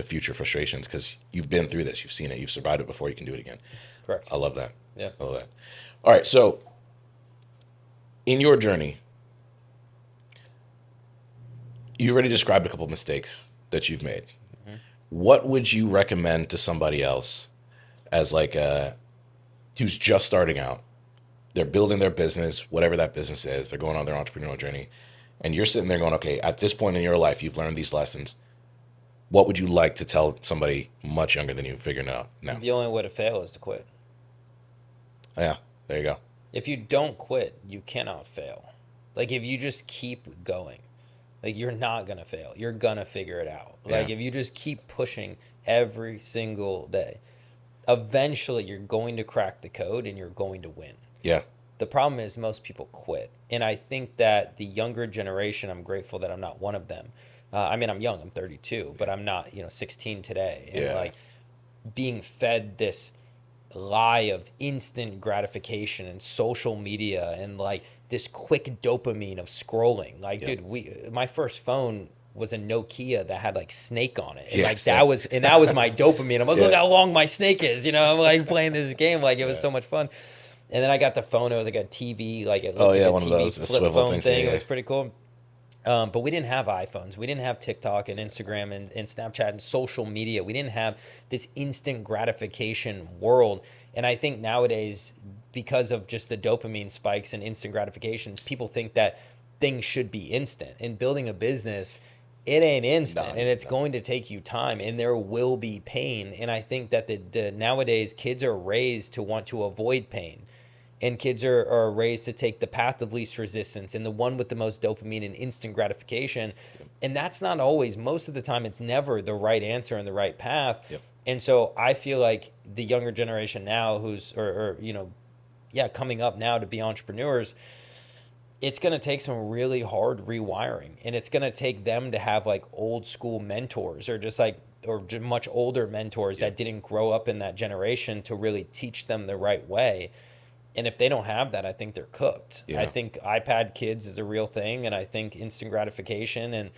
future frustrations because you've been through this, you've seen it, you've survived it before. You can do it again. Correct. I love that. Yeah. I love that. All right, so in your journey, you already described a couple of mistakes that you've made. hmm What would you recommend to somebody else as like who's just starting out? They're building their business, whatever that business is. They're going on their entrepreneurial journey, and you're sitting there going, "Okay, at this point in your life, you've learned these lessons. What would you like to tell somebody much younger than you figuring it out now?" The only way to fail is to quit. Yeah, there you go. If you don't quit, you cannot fail. Like if you just keep going, like you're not gonna fail. You're gonna figure it out. Yeah, Like if you just keep pushing every single day, eventually you're going to crack the code and you're going to win. yeah, The problem is most people quit. And I think that the younger generation, I'm grateful that I'm not one of them. I mean, I'm young, I'm 32, but I'm not, 16 today. And yeah, like being fed this lie of instant gratification and social media and like this quick dopamine of scrolling. Like, yep, dude, my first phone was a Nokia that had like Snake on it. And yeah. like Same. that was my dopamine. I'm like, look Yeah, how long my snake is, I'm like playing this game. Like it was yeah. so much fun. And then I got the phone. It was like a TV, like it Oh looked like yeah, a one of TV those flip swivel phone things. Yeah, thing. It yeah, was pretty cool. But we didn't have iPhones. We didn't have TikTok and Instagram and Snapchat and social media. We didn't have this instant gratification world. And I think nowadays, because of just the dopamine spikes and instant gratifications, people think that things should be instant. In building a business, it ain't instant, no, and it's no. going to take you time, and there will be pain. And I think that the nowadays kids are raised to want to avoid pain, and kids are raised to take the path of least resistance and the one with the most dopamine and instant gratification. And that's not always, most of the time, it's never the right answer and the right path. Yep. And so I feel like the younger generation now who's, yeah, coming up now to be entrepreneurs, it's going to take some really hard rewiring, and it's going to take them to have like old school mentors or much older mentors Yep. that didn't grow up in that generation to really teach them the right way. And if they don't have that, I think they're cooked. I Yeah. think iPad kids is a real thing, and I think instant gratification and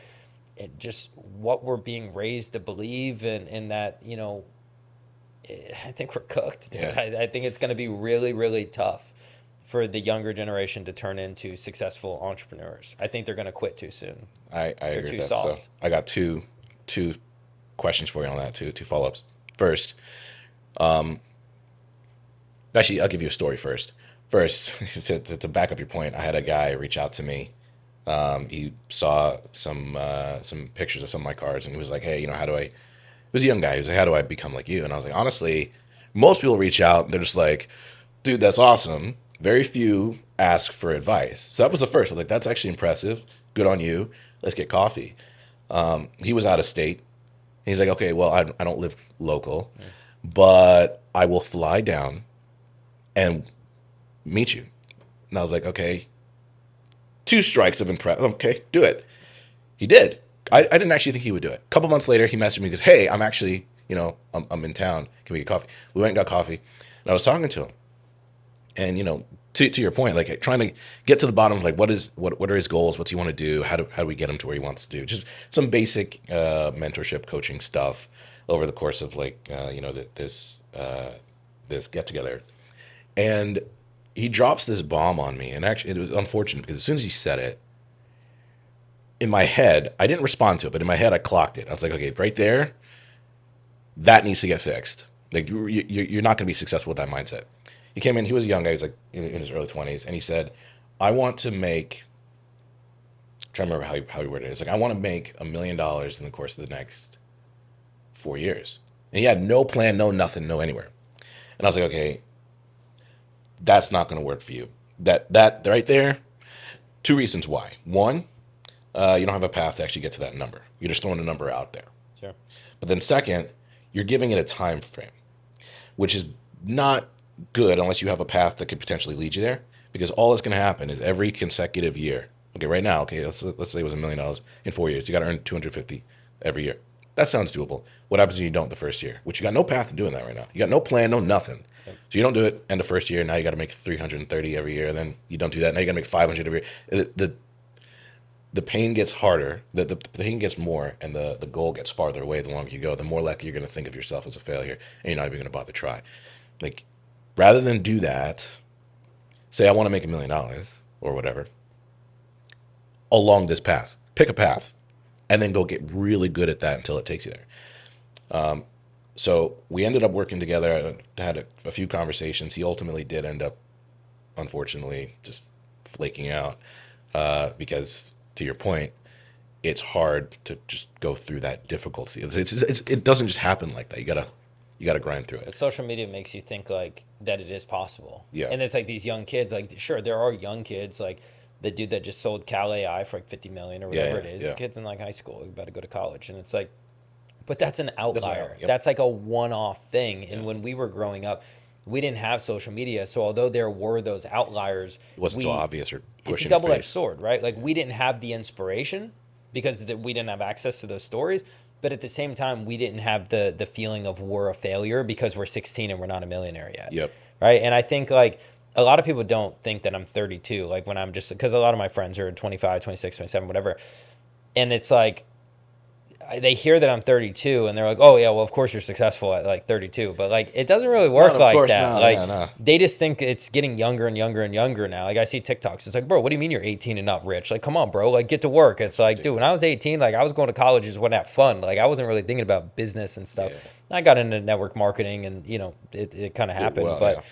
just what we're being raised to believe, and that, I think we're cooked, dude. Yeah. I think it's going to be really, really tough for the younger generation to turn into successful entrepreneurs. I think they're going to quit too soon. I They're agree with too that. So soft. I got two questions for you on that, two follow-ups. First, actually, I'll give you a story first. First, to back up your point, I had a guy reach out to me. He saw some pictures of some of my cards, and he was like, "Hey, how do I?" He was a young guy. He was like, "How do I become like you?" And I was like, "Honestly, most people reach out, and they're just like, dude, that's awesome. Very few ask for advice." So that was the first. I was like, "That's actually impressive. Good on you. Let's get coffee." He was out of state. He's like, "Okay, well, I don't live local, but I will fly down and meet you." And I was like, "Okay, two strikes of impress. Okay, do it." He did. I didn't actually think he would do it. A couple months later, he messaged me because, "Hey, I'm actually, I'm in town. Can we get coffee?" We went and got coffee, and I was talking to him. And to your point, like trying to get to the bottom of like what are his goals, what's he want to do, how do we get him to where he wants to do, just some basic mentorship coaching stuff over the course of like this get together. And he drops this bomb on me, and actually it was unfortunate because as soon as he said it, in my head I didn't respond to it, but in my head I clocked it. I was like, okay, right there, that needs to get fixed. Like you're not going to be successful with that mindset. He came in. He was a young guy. He was like in his early 20s, and he said, "I want to make." I'm trying to remember how he worded it. It's like, "I want to make $1 million in the course of the next 4 years." And he had no plan, no nothing, no anywhere. And I was like, "Okay, that's not going to work for you." That right there. Two reasons why. One, you don't have a path to actually get to that number. You're just throwing a number out there. Sure. But then second, you're giving it a time frame, which is not good unless you have a path that could potentially lead you there. Because all that's going to happen is every consecutive year. Okay, right now, okay, let's say it was $1 million in 4 years. You got to earn 250 every year. That sounds doable. What happens when you don't the first year? Which you got no path to doing that right now. You got no plan, no nothing. Yep. So you don't do it. And the first year, now you got to make 330 every year. And then you don't do that. Now you got to make 500 every year. The pain gets harder, the pain gets more, and the goal gets farther away the longer you go. The more likely you're going to think of yourself as a failure, and you're not even going to bother to try. Like, rather than do that, say I want to make $1 million or whatever along this path. Pick a path, and then go get really good at that until it takes you there. So we ended up working together. I had a few conversations. He ultimately did end up, unfortunately, just flaking out because, to your point, it's hard to just go through that difficulty. It doesn't just happen like that. You gotta grind through But it. social media makes you think like that it is possible. Yeah. And it's like these young kids, like sure, there are young kids, like the dude that just sold Cal AI for like 50 million or Yeah, whatever yeah, it is. yeah. Kids in like high school, you better go to college. And it's like, but that's an That's what outlier. yep. That's like a one-off thing. And Yeah. when we were growing up, we didn't have social media. So although there were those outliers, It wasn't so we obvious or it's pushing a the double-edged face. sword, right? Like we didn't have the inspiration because we didn't have access to those stories, but at the same time, we didn't have the feeling of we're a failure because we're 16 and we're not a millionaire yet, Yep. right? And I think like a lot of people don't think that I'm 32, like when I'm just because a lot of my friends are 25, 26, 27, whatever, and it's like they hear that I'm 32 and they're like, "Oh yeah, well of course you're successful at like 32." But like it doesn't really It's work not, of like course, that. no, Like yeah, no. they just think it's getting younger and younger and younger now. Like I see TikToks. It's like, "Bro, what do you mean you're 18 and not rich?" Like, "Come on, bro. Like get to work." It's like, "Dude, when I was 18, like I was going to college just wasn't that fun. Like I wasn't really thinking about business and stuff." Yeah. I got into network marketing and it kind of Did happened, well, but yeah.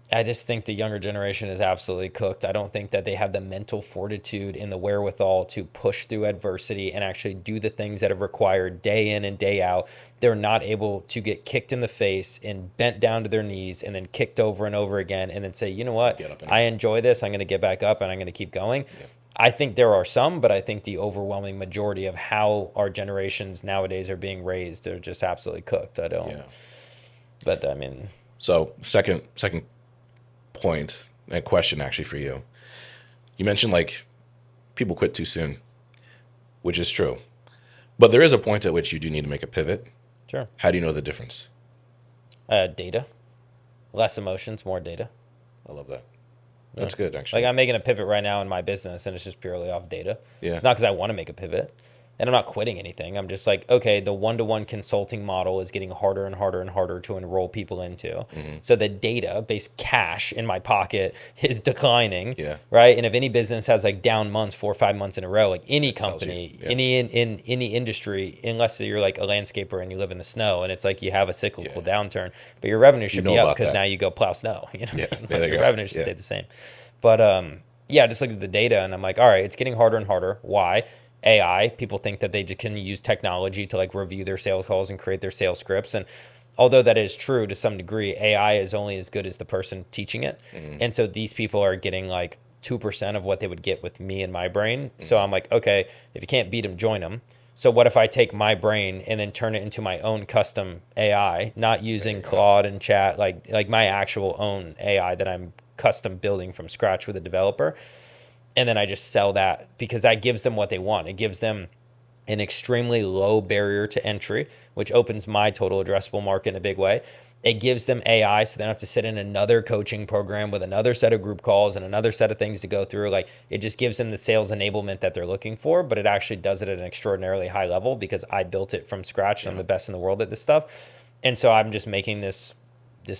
I just think the younger generation is absolutely cooked. I don't think that they have the mental fortitude and the wherewithal to push through adversity and actually do the things that are required day in and day out. They're not able to get kicked in the face and bent down to their knees and then kicked over and over again and then say, "You know what? Get up I anyway. enjoy this. I'm going to get back up and I'm going to keep going." Yep. I think there are some, but I think the overwhelming majority of how our generations nowadays are being raised are just absolutely cooked. I don't, Yeah. but I mean, So second point and question actually for you. You mentioned like people quit too soon, which is true. But there is a point at which you do need to make a pivot. sure. How do you know the difference? Data, less emotions, more data. I love that. Yeah. That's good, Like actually. I'm making a pivot right now in my business, and it's just purely off data. Yeah. It's not because I want to make a pivot, and I'm not quitting anything. I'm just like, okay, the one-to-one consulting model is getting harder and harder and harder to enroll people into. Hmm. So the data-based cash in my pocket is declining, Yeah. right? And if any business has like down months, 4 or 5 months in a row, like any It tells you. company, Yeah. in any industry, unless you're like a landscaper and you live in the snow, and it's like you have a cyclical Yeah. downturn, but your revenue You should know be up about because that. now you go plow snow. You know what Yeah. I mean? There Like you your go. revenue should Yeah. stay the same. But yeah, I just looked at the data and I'm like, all right, it's getting harder and harder. Why? AI. People think that they just can use technology to like review their sales calls and create their sales scripts. And although that is true to some degree, AI is only as good as the person teaching it. Hmm. And so these people are getting like 2% of what they would get with me and my brain. So Hmm. I'm like, okay, if you can't beat them, join them. So what if I take my brain and then turn it into my own custom AI, not There using you go. Claude and Chat, like my actual own AI that I'm custom building from scratch with a developer, and then I just sell that because that gives them what they want. It gives them an extremely low barrier to entry, which opens my total addressable market in a big way. It gives them AI, so they don't have to sit in another coaching program with another set of group calls and another set of things to go through. Like it just gives them the sales enablement that they're looking for, but it actually does it at an extraordinarily high level because I built it from scratch and I'm Yeah. the best in the world at this stuff. And so I'm just making this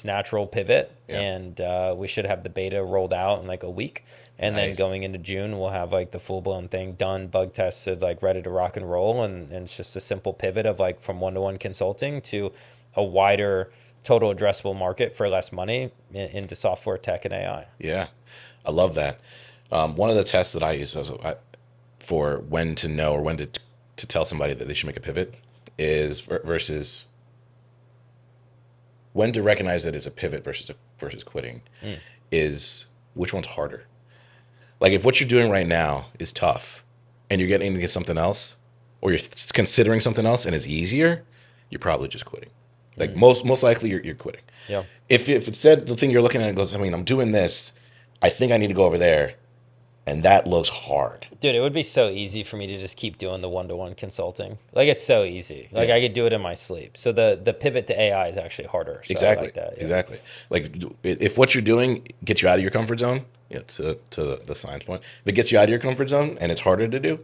natural pivot, Yeah. and we should have the beta rolled out in like a week, and then Nice. going into June we'll have like the full-blown thing done, bug tested, like ready to rock and roll, and it's just a simple pivot of like from one-to-one consulting to a wider total addressable market for less money into software tech and AI. Yeah. I love that. One of the tests that I use for when to know or when to tell somebody that they should make a pivot is versus when to recognize that it's a pivot versus quitting Mm. is which one's harder. Like if what you're doing right now is tough and you're getting to get something else or you're considering something else and it's easier, you're probably just quitting. Like Mm. most likely you're quitting. Yeah. If it said the thing you're looking at goes, I mean, I'm doing this, I think I need to go over there, and that looks hard. Dude, it would be so easy for me to just keep doing the one-to-one consulting. Like it's so easy. Like Yeah. I could do it in my sleep. So the pivot to AI is actually harder. So I Exactly. like that. Yeah. Exactly. Like if what you're doing gets you out of your comfort zone, yeah, to the science point, if it gets you out of your comfort zone and it's harder to do,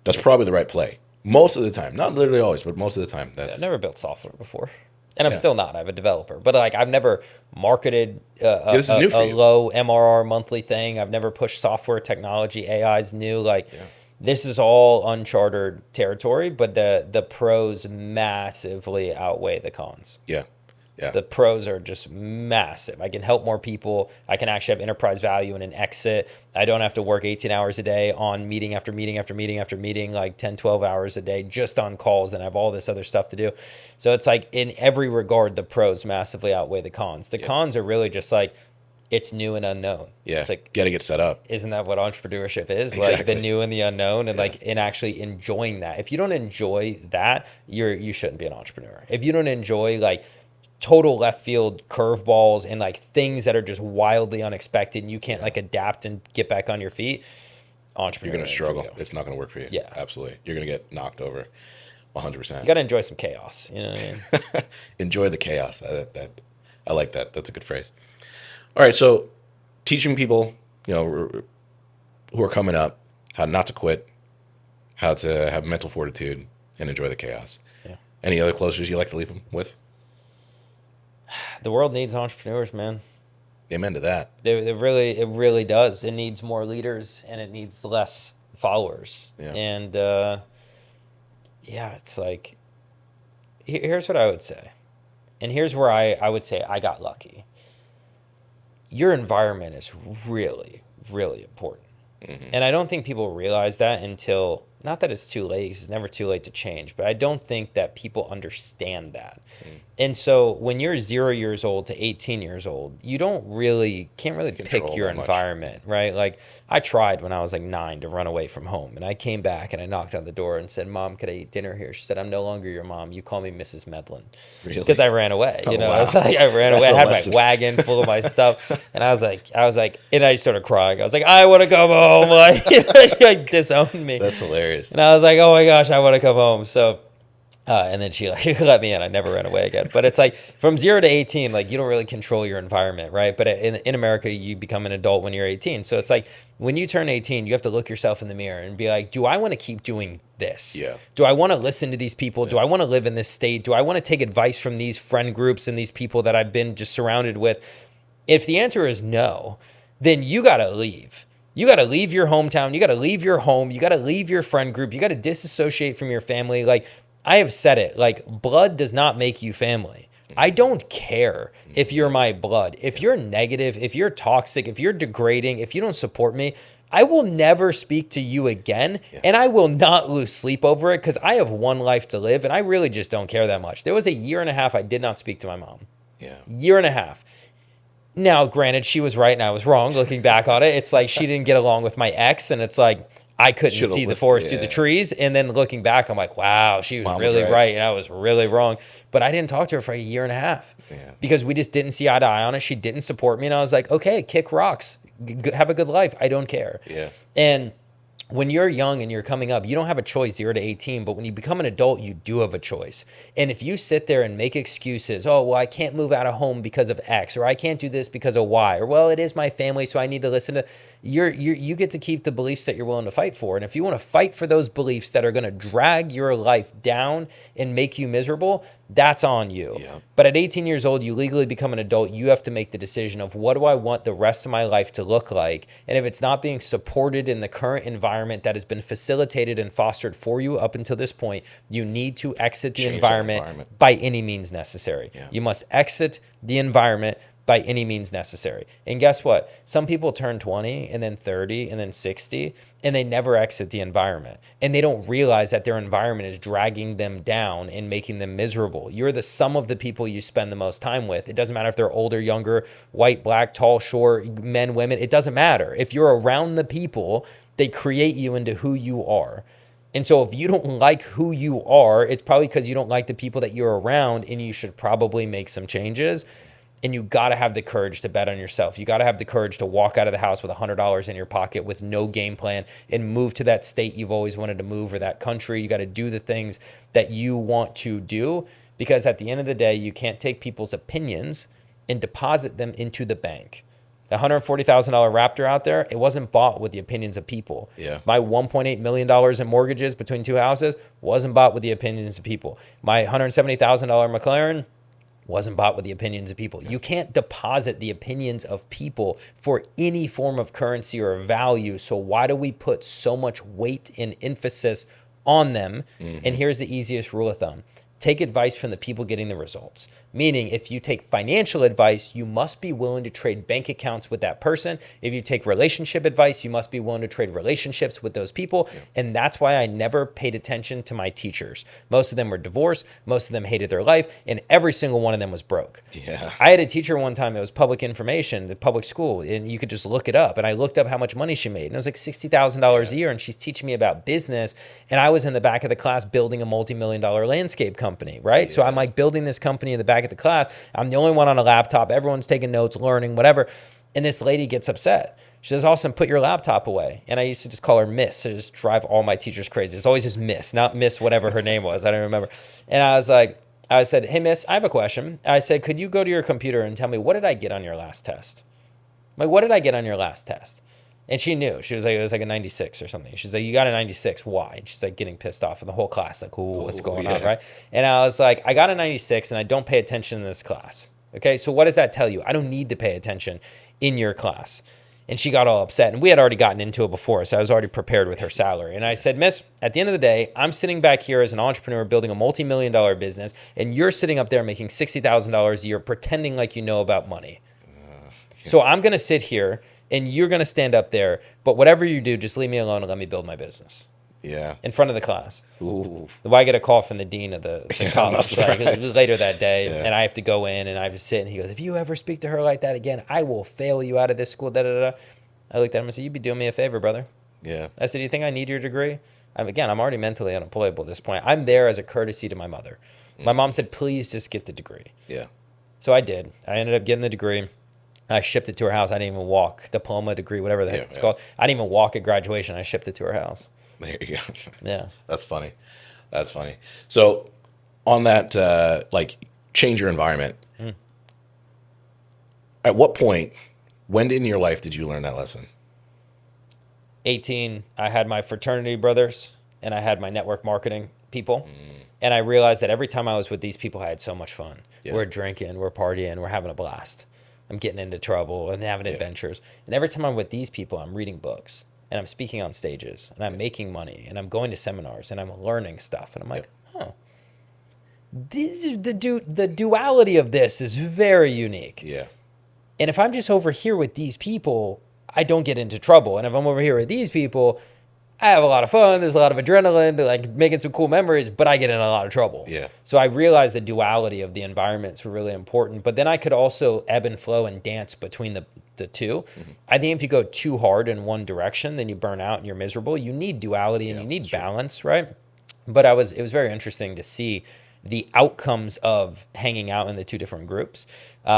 that's probably the right play. Most of the time, not literally always, but most of the time, I've that's never built software before, and I'm yeah. still not. I'm a developer, but like I've never marketed Yeah, this is new for a you. low MRR monthly thing. I've never pushed software technology. AI is new. Like Yeah. this is all uncharted territory, but the pros massively outweigh the cons. Yeah. Yeah. The pros are just massive. I can help more people. I can actually have enterprise value and an exit. I don't have to work 18 hours a day on meeting after meeting after meeting after meeting, like 10, 12 hours a day just on calls, and I have all this other stuff to do. So it's like in every regard, the pros massively outweigh the cons. The Yeah. cons are really just like it's new and unknown. Yeah. It's like, Got to get set up. isn't that what entrepreneurship is? Like the Exactly. new and the unknown, and Yeah. like in actually enjoying that. If you don't enjoy that, you shouldn't be an entrepreneur. If you don't enjoy like total left field curveballs and like things that are just wildly unexpected and you can't like adapt and get back on your feet, You're entrepreneur going to ain't for struggle. you. It's not going to work for you. Yeah. Absolutely. You're going to get knocked over You 100%. got to enjoy some chaos. You know what I mean? Enjoy the chaos. I like that. That's a good phrase. All right. So teaching people, who are coming up how not to quit, how to have mental fortitude and enjoy the chaos. Yeah. Any other closures you like to leave them with? The world needs entrepreneurs, man. Amen to that. It really does. It needs more leaders and it needs less followers. Yeah. And yeah, it's like, here's what I would say. And here's where I would say I got lucky. Your environment is really, really important. Mm-hmm. And I don't think people realize that until, not that it's too late, 'cause it's never too late to change, but I don't think that people understand that. And so when you're 0 years old to 18 years old, you can't really Control pick your that much. environment, right? Like I tried when I was like 9 to run away from home, and I came back and I knocked on the door and said, "Mom, could I eat dinner here?" She said, "I'm no longer your mom. You call me Mrs. Medlin." Really? Because I ran away, Oh, wow. wow. It's like I ran That's away. I a had lesson. my wagon full of my stuff, and I was like, and I started crying. I was like, "I want to come home!" Like, she like disowned me. That's hilarious. And I was like, "Oh my gosh, I want to come home." So And then she like let me in. I never ran away again. But it's like from 0 to 18, like you don't really control your environment, right? But in America, you become an adult when you're 18. So it's like when you turn 18, you have to look yourself in the mirror and be like, do I want to keep doing this? Yeah. Do I want to listen to these people? Do Yeah. I want to live in this state? Do I want to take advice from these friend groups and these people that I've been just surrounded with? If the answer is no, then you got to leave. You got to leave your hometown. You got to leave your home. You got to leave your friend group. You got to disassociate from your family. Like I have said it, like blood does not make you family. I don't care if you're my blood. If you're negative, if you're toxic, if you're degrading, if you don't support me, I will never speak to you again. Yeah. And I will not lose sleep over it because I have one life to live and I really just don't care that much. There was a year and a half I did not speak to my mom. Yeah. Year and a half. Now, granted, she was right and I was wrong looking back on it. It's like she didn't get along with my ex, and it's like I couldn't Should've see the listened, forest through yeah. the trees. And then looking back, I'm like, wow, she was Mom was really right. right and I was really wrong. But I didn't talk to her for a year and a half Yeah. because we just didn't see eye to eye on it. She didn't support me. And I was like, okay, kick rocks. Have a good life. I don't care. Yeah. And when you're young and you're coming up, you don't have a choice 0 to 18, but when you become an adult, you do have a choice. And if you sit there and make excuses, oh, well, I can't move out of home because of X, or I can't do this because of Y, or well, it is my family, so I need to listen to, you get to keep the beliefs that you're willing to fight for. And if you want to fight for those beliefs that are going to drag your life down and make you miserable, that's on you. Yeah. But at 18 years old, you legally become an adult. You have to make the decision of what do I want the rest of my life to look like? And if it's not being supported in the current environment that has been facilitated and fostered for you up until this point, you need to exit the Change that environment environment. by any means necessary. Yeah. You must exit the environment by any means necessary. And guess what? Some people turn 20 and then 30 and then 60 and they never exit the environment. And they don't realize that their environment is dragging them down and making them miserable. You're the sum of the people you spend the most time with. It doesn't matter if they're older, younger, white, black, tall, short, men, women. It doesn't matter. If you're around the people, they create you into who you are. And so if you don't like who you are, it's probably because you don't like the people that you're around, and you should probably make some changes. And you got to have the courage to bet on yourself. You got to have the courage to walk out of the house with $100 in your pocket with no game plan and move to that state you've always wanted to move, or that country. You got to do the things that you want to do, because at the end of the day, you can't take people's opinions and deposit them into the bank. The $140,000 Raptor out there, it wasn't bought with the opinions of people. Yeah. My $1.8 million in mortgages between two houses wasn't bought with the opinions of people. My $170,000 McLaren wasn't bought with the opinions of people. You can't deposit the opinions of people for any form of currency or value. So why do we put so much weight and emphasis on them? And here's the easiest rule of thumb. Take advice from the people getting the results. Meaning, if you take financial advice, you must be willing to trade bank accounts with that person. If you take relationship advice, you must be willing to trade relationships with those people. Yeah. And that's why I never paid attention to my teachers. Most of them were divorced. Most of them hated their life. And every single one of them was broke. Yeah. I had a teacher one time, it was public information, the public school, and you could just look it up. And I looked up how much money she made. And it was like $60,000 a year. And she's teaching me about business. And I was in the back of the class building a multi-million-dollar landscape company, right? Yeah. So I'm like building this company in the back of the class. I'm the only one on a laptop. Everyone's taking notes, learning, whatever. And this lady gets upset. She says, Austin, put your laptop away. And I used to just call her Miss. So just drive all my teachers crazy. It's always just Miss, not Miss whatever her name was. I don't remember. And I was like, I said, hey, Miss, I have a question. I said, could you go to your computer and tell me, what did I get on your last test? I'm like, what did I get on your last test? And she knew. She was like, it was like a 96 or something. She's like, you got a 96. Why? And she's like getting pissed off. And the whole class like, ooh, what's going on, right? And I was like, I got a 96 and I don't pay attention in this class. Okay, so what does that tell you? I don't need to pay attention in your class. And she got all upset. And we had already gotten into it before, so I was already prepared with her salary. And I said, Miss, at the end of the day, I'm sitting back here as an entrepreneur building a multi-million-dollar business, and you're sitting up there making $60,000 a year pretending like you know about money. So I'm going to sit here, and you're going to stand up there, but whatever you do, just leave me alone and let me build my business. Yeah. In front of the class. Ooh. Well, I get a call from the dean of the college like, it was later that day, Yeah. and I have to go in, and I have to sit, and he goes, if you ever speak to her like that again, I will fail you out of this school, da-da-da. I looked at him and said, you'd be doing me a favor, brother. Yeah. I said, do you think I need your degree? I'm already mentally unemployable at this point. I'm there as a courtesy to my mother. My mom said, please just get the degree. Yeah. So I did. I ended up getting the degree. I shipped it to her house. I didn't even walk. Diploma, degree, whatever the heck it's called. I didn't even walk at graduation. I shipped it to her house. There you go. Yeah. That's funny. That's funny. So On that, like, change your environment. Mm. At what point, when in your life did you learn that lesson? 18, I had my fraternity brothers and I had my network marketing people. And I realized that every time I was with these people, I had so much fun. Yeah. We're drinking, we're partying, we're having a blast. I'm getting into trouble and having Yeah. adventures. And every time I'm with these people, I'm reading books and I'm speaking on stages and I'm making money and I'm going to seminars and I'm learning stuff. And I'm like, huh, the duality of this is very unique. Yeah. And if I'm just over here with these people, I don't get into trouble. And if I'm over here with these people, I have a lot of fun. There's a lot of adrenaline, but like making some cool memories, but I get in a lot of trouble. Yeah. So I realized the duality of the environments were really important. But then I could also ebb and flow and dance between the two. I think if you go too hard in one direction, then you burn out and you're miserable. You need duality and you need balance, right? But it was very interesting to see the outcomes of hanging out in the two different groups.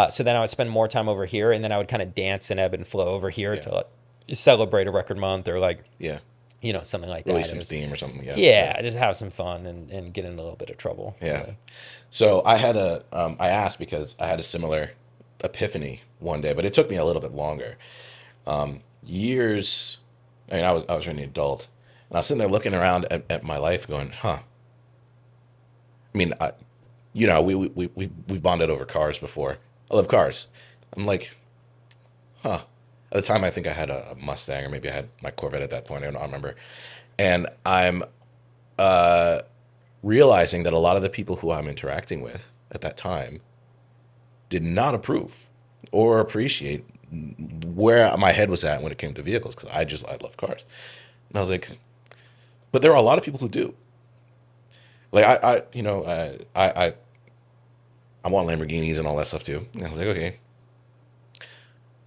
So then I would spend more time over here, and then I would kind of dance and ebb and flow over here to like celebrate a record month or like Yeah. something like Release that. some steam or something. Yeah. Yeah, just have some fun and get in a little bit of trouble. Yeah. So I had I asked because I had a similar epiphany one day, but it took me a little bit longer. Years, I mean, I was already an adult, and I was sitting there looking around at my life, going, "Huh." I mean, we've bonded over cars before. I love cars. I'm like, huh. At the time, I think I had a Mustang, or maybe I had my Corvette at that point. I don't remember. And I'm realizing that a lot of the people who I'm interacting with at that time did not approve or appreciate where my head was at when it came to vehicles, because I love cars. And I was like, but there are a lot of people who do. Like I want Lamborghinis and all that stuff too. And I was like, okay.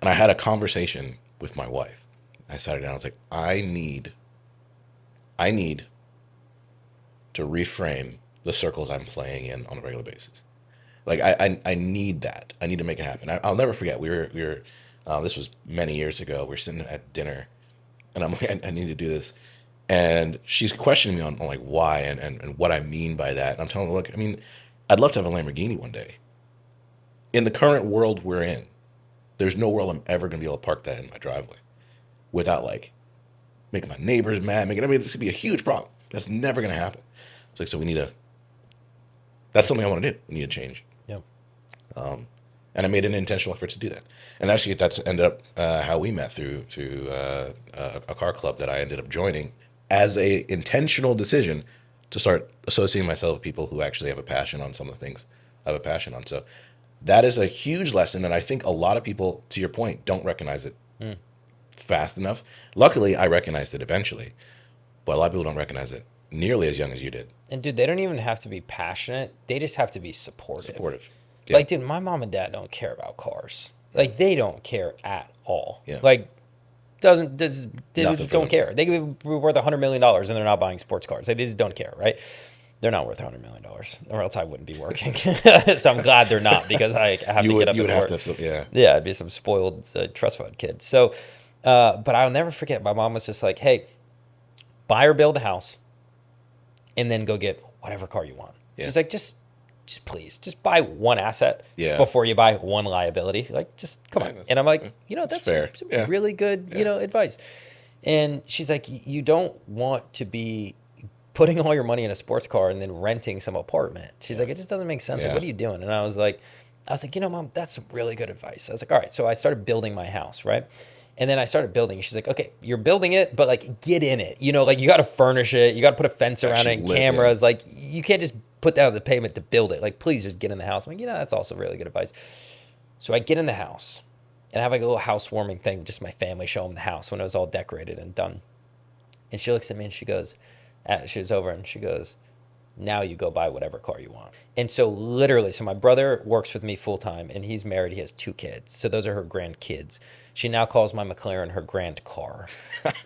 And I had a conversation with my wife. I sat her down. I was like, I need to reframe the circles I'm playing in on a regular basis. Like I need that. I need to make it happen. I'll never forget. We were this was many years ago. We were sitting at dinner, and I'm like, I need to do this. And she's questioning me on like why and what I mean by that. And I'm telling her, look, I mean, I'd love to have a Lamborghini one day. In the current world we're in, there's no world I'm ever gonna be able to park that in my driveway without like making my neighbors mad. I mean, this could be a huge problem. That's never gonna happen. It's like, so we need to. That's something I want to do. We need to change. Yeah. And I made an intentional effort to do that. And actually, that's ended up how we met through a car club that I ended up joining as a intentional decision to start associating myself with people who actually have a passion on some of the things I have a passion on. So that is a huge lesson, and I think a lot of people, to your point, don't recognize it fast enough. Luckily, I recognized it eventually, but a lot of people don't recognize it nearly as young as you did. And dude, they don't even have to be passionate. They just have to be supportive. Yeah. Like, dude, my mom and dad don't care about cars. Like, they don't care at all. Yeah. Like, they Nothing for don't them. care. They could be worth $100 million and they're not buying sports cars. Like, they just don't care, right? They're not worth $100 million, or else I wouldn't be working. So I'm glad they're not, because I have to get up You would and have work. to, yeah. Yeah, I'd be some spoiled trust fund kid. So, but I'll never forget. My mom was just like, "Hey, buy or build a house, and then go get whatever car you want." Yeah. She's like, just please, just buy one asset Yeah. before you buy one liability. Like, just come on. And I'm like, that's fair. some Yeah. really good, advice. And she's like, you don't want to be putting all your money in a sports car and then renting some apartment. She's like, it just doesn't make sense. Yeah. Like, what are you doing? And I was like, Mom, that's some really good advice. I was like, all right. So I started building my house, right? And then I started building. She's like, okay, you're building it, but like, get in it. Like, you got to furnish it. You got to put a fence around it, and cameras. Like, you can't just put down the payment to build it. Like, please just get in the house. I'm like, that's also really good advice. So I get in the house and I have like a little housewarming thing, just my family, show them the house when it was all decorated and done. And she looks at me and she goes, she was over and she goes, now you go buy whatever car you want. And so literally, so my brother works with me full time and he's married. He has 2 kids. So those are her grandkids. She now calls my McLaren her grand car.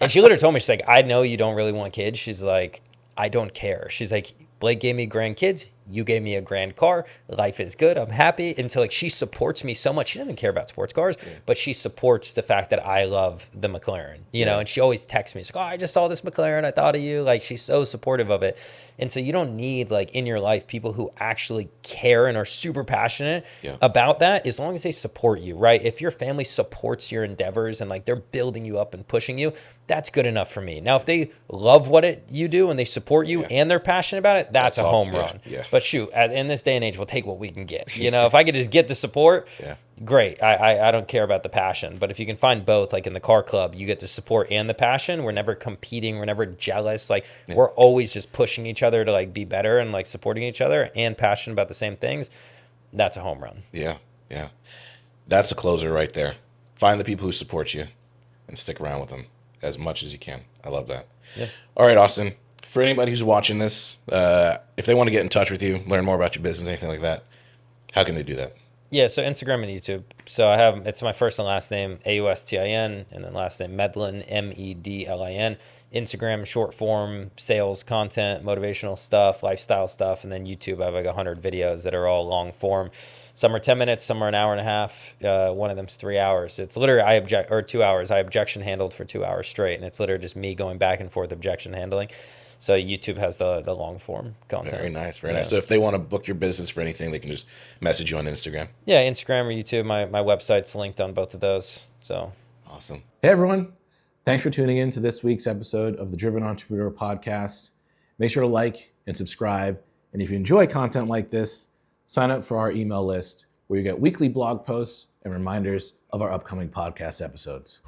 And she literally told me, she's like, I know you don't really want kids. She's like, I don't care. She's like, Blake gave me grandkids. you gave me a grand car. Life is good. I'm happy. And so like she supports me so much. She doesn't care about sports cars, but she supports the fact that I love the McLaren, you know, and she always texts me. She's like, oh, I just saw this McLaren. I thought of you. Like she's so supportive of it. And so you don't need like in your life people who actually care and are super passionate about that, as long as they support you, right? If your family supports your endeavors and like they're building you up and pushing you, that's good enough for me. Now, if they love what you do and they support you and they're passionate about it, that's a home run. But shoot, in this day and age, we'll take what we can get. You know, if I could just get the support, great. I don't care about the passion. But if you can find both, like in the car club, you get the support and the passion. We're never competing. We're never jealous. Like we're always just pushing each other to like be better and like supporting each other and passionate about the same things. That's a home run. Yeah. Yeah. That's a closer right there. Find the people who support you and stick around with them as much as you can. I love that. Yeah. All right, Austin. For anybody who's watching this, if they want to get in touch with you, learn more about your business, anything like that, how can they do that? Yeah, so Instagram and YouTube. So I have, it's my first and last name, Austin, and then last name Medlin, Medlin. Instagram, short form, sales content, motivational stuff, lifestyle stuff, and then YouTube, I have like 100 videos that are all long form. Some are 10 minutes, some are an hour and a half. One of them's 3 hours. It's literally, 2 hours. I objection handled for 2 hours straight, and it's literally just me going back and forth objection handling. So YouTube has the long form content. Very nice, very nice. So if they want to book your business for anything, they can just message you on Instagram. Yeah, Instagram or YouTube. My website's linked on both of those. So awesome. Hey everyone, thanks for tuning in to this week's episode of the Driven Entrepreneur Podcast. Make sure to like and subscribe, and if you enjoy content like this, sign up for our email list where you get weekly blog posts and reminders of our upcoming podcast episodes.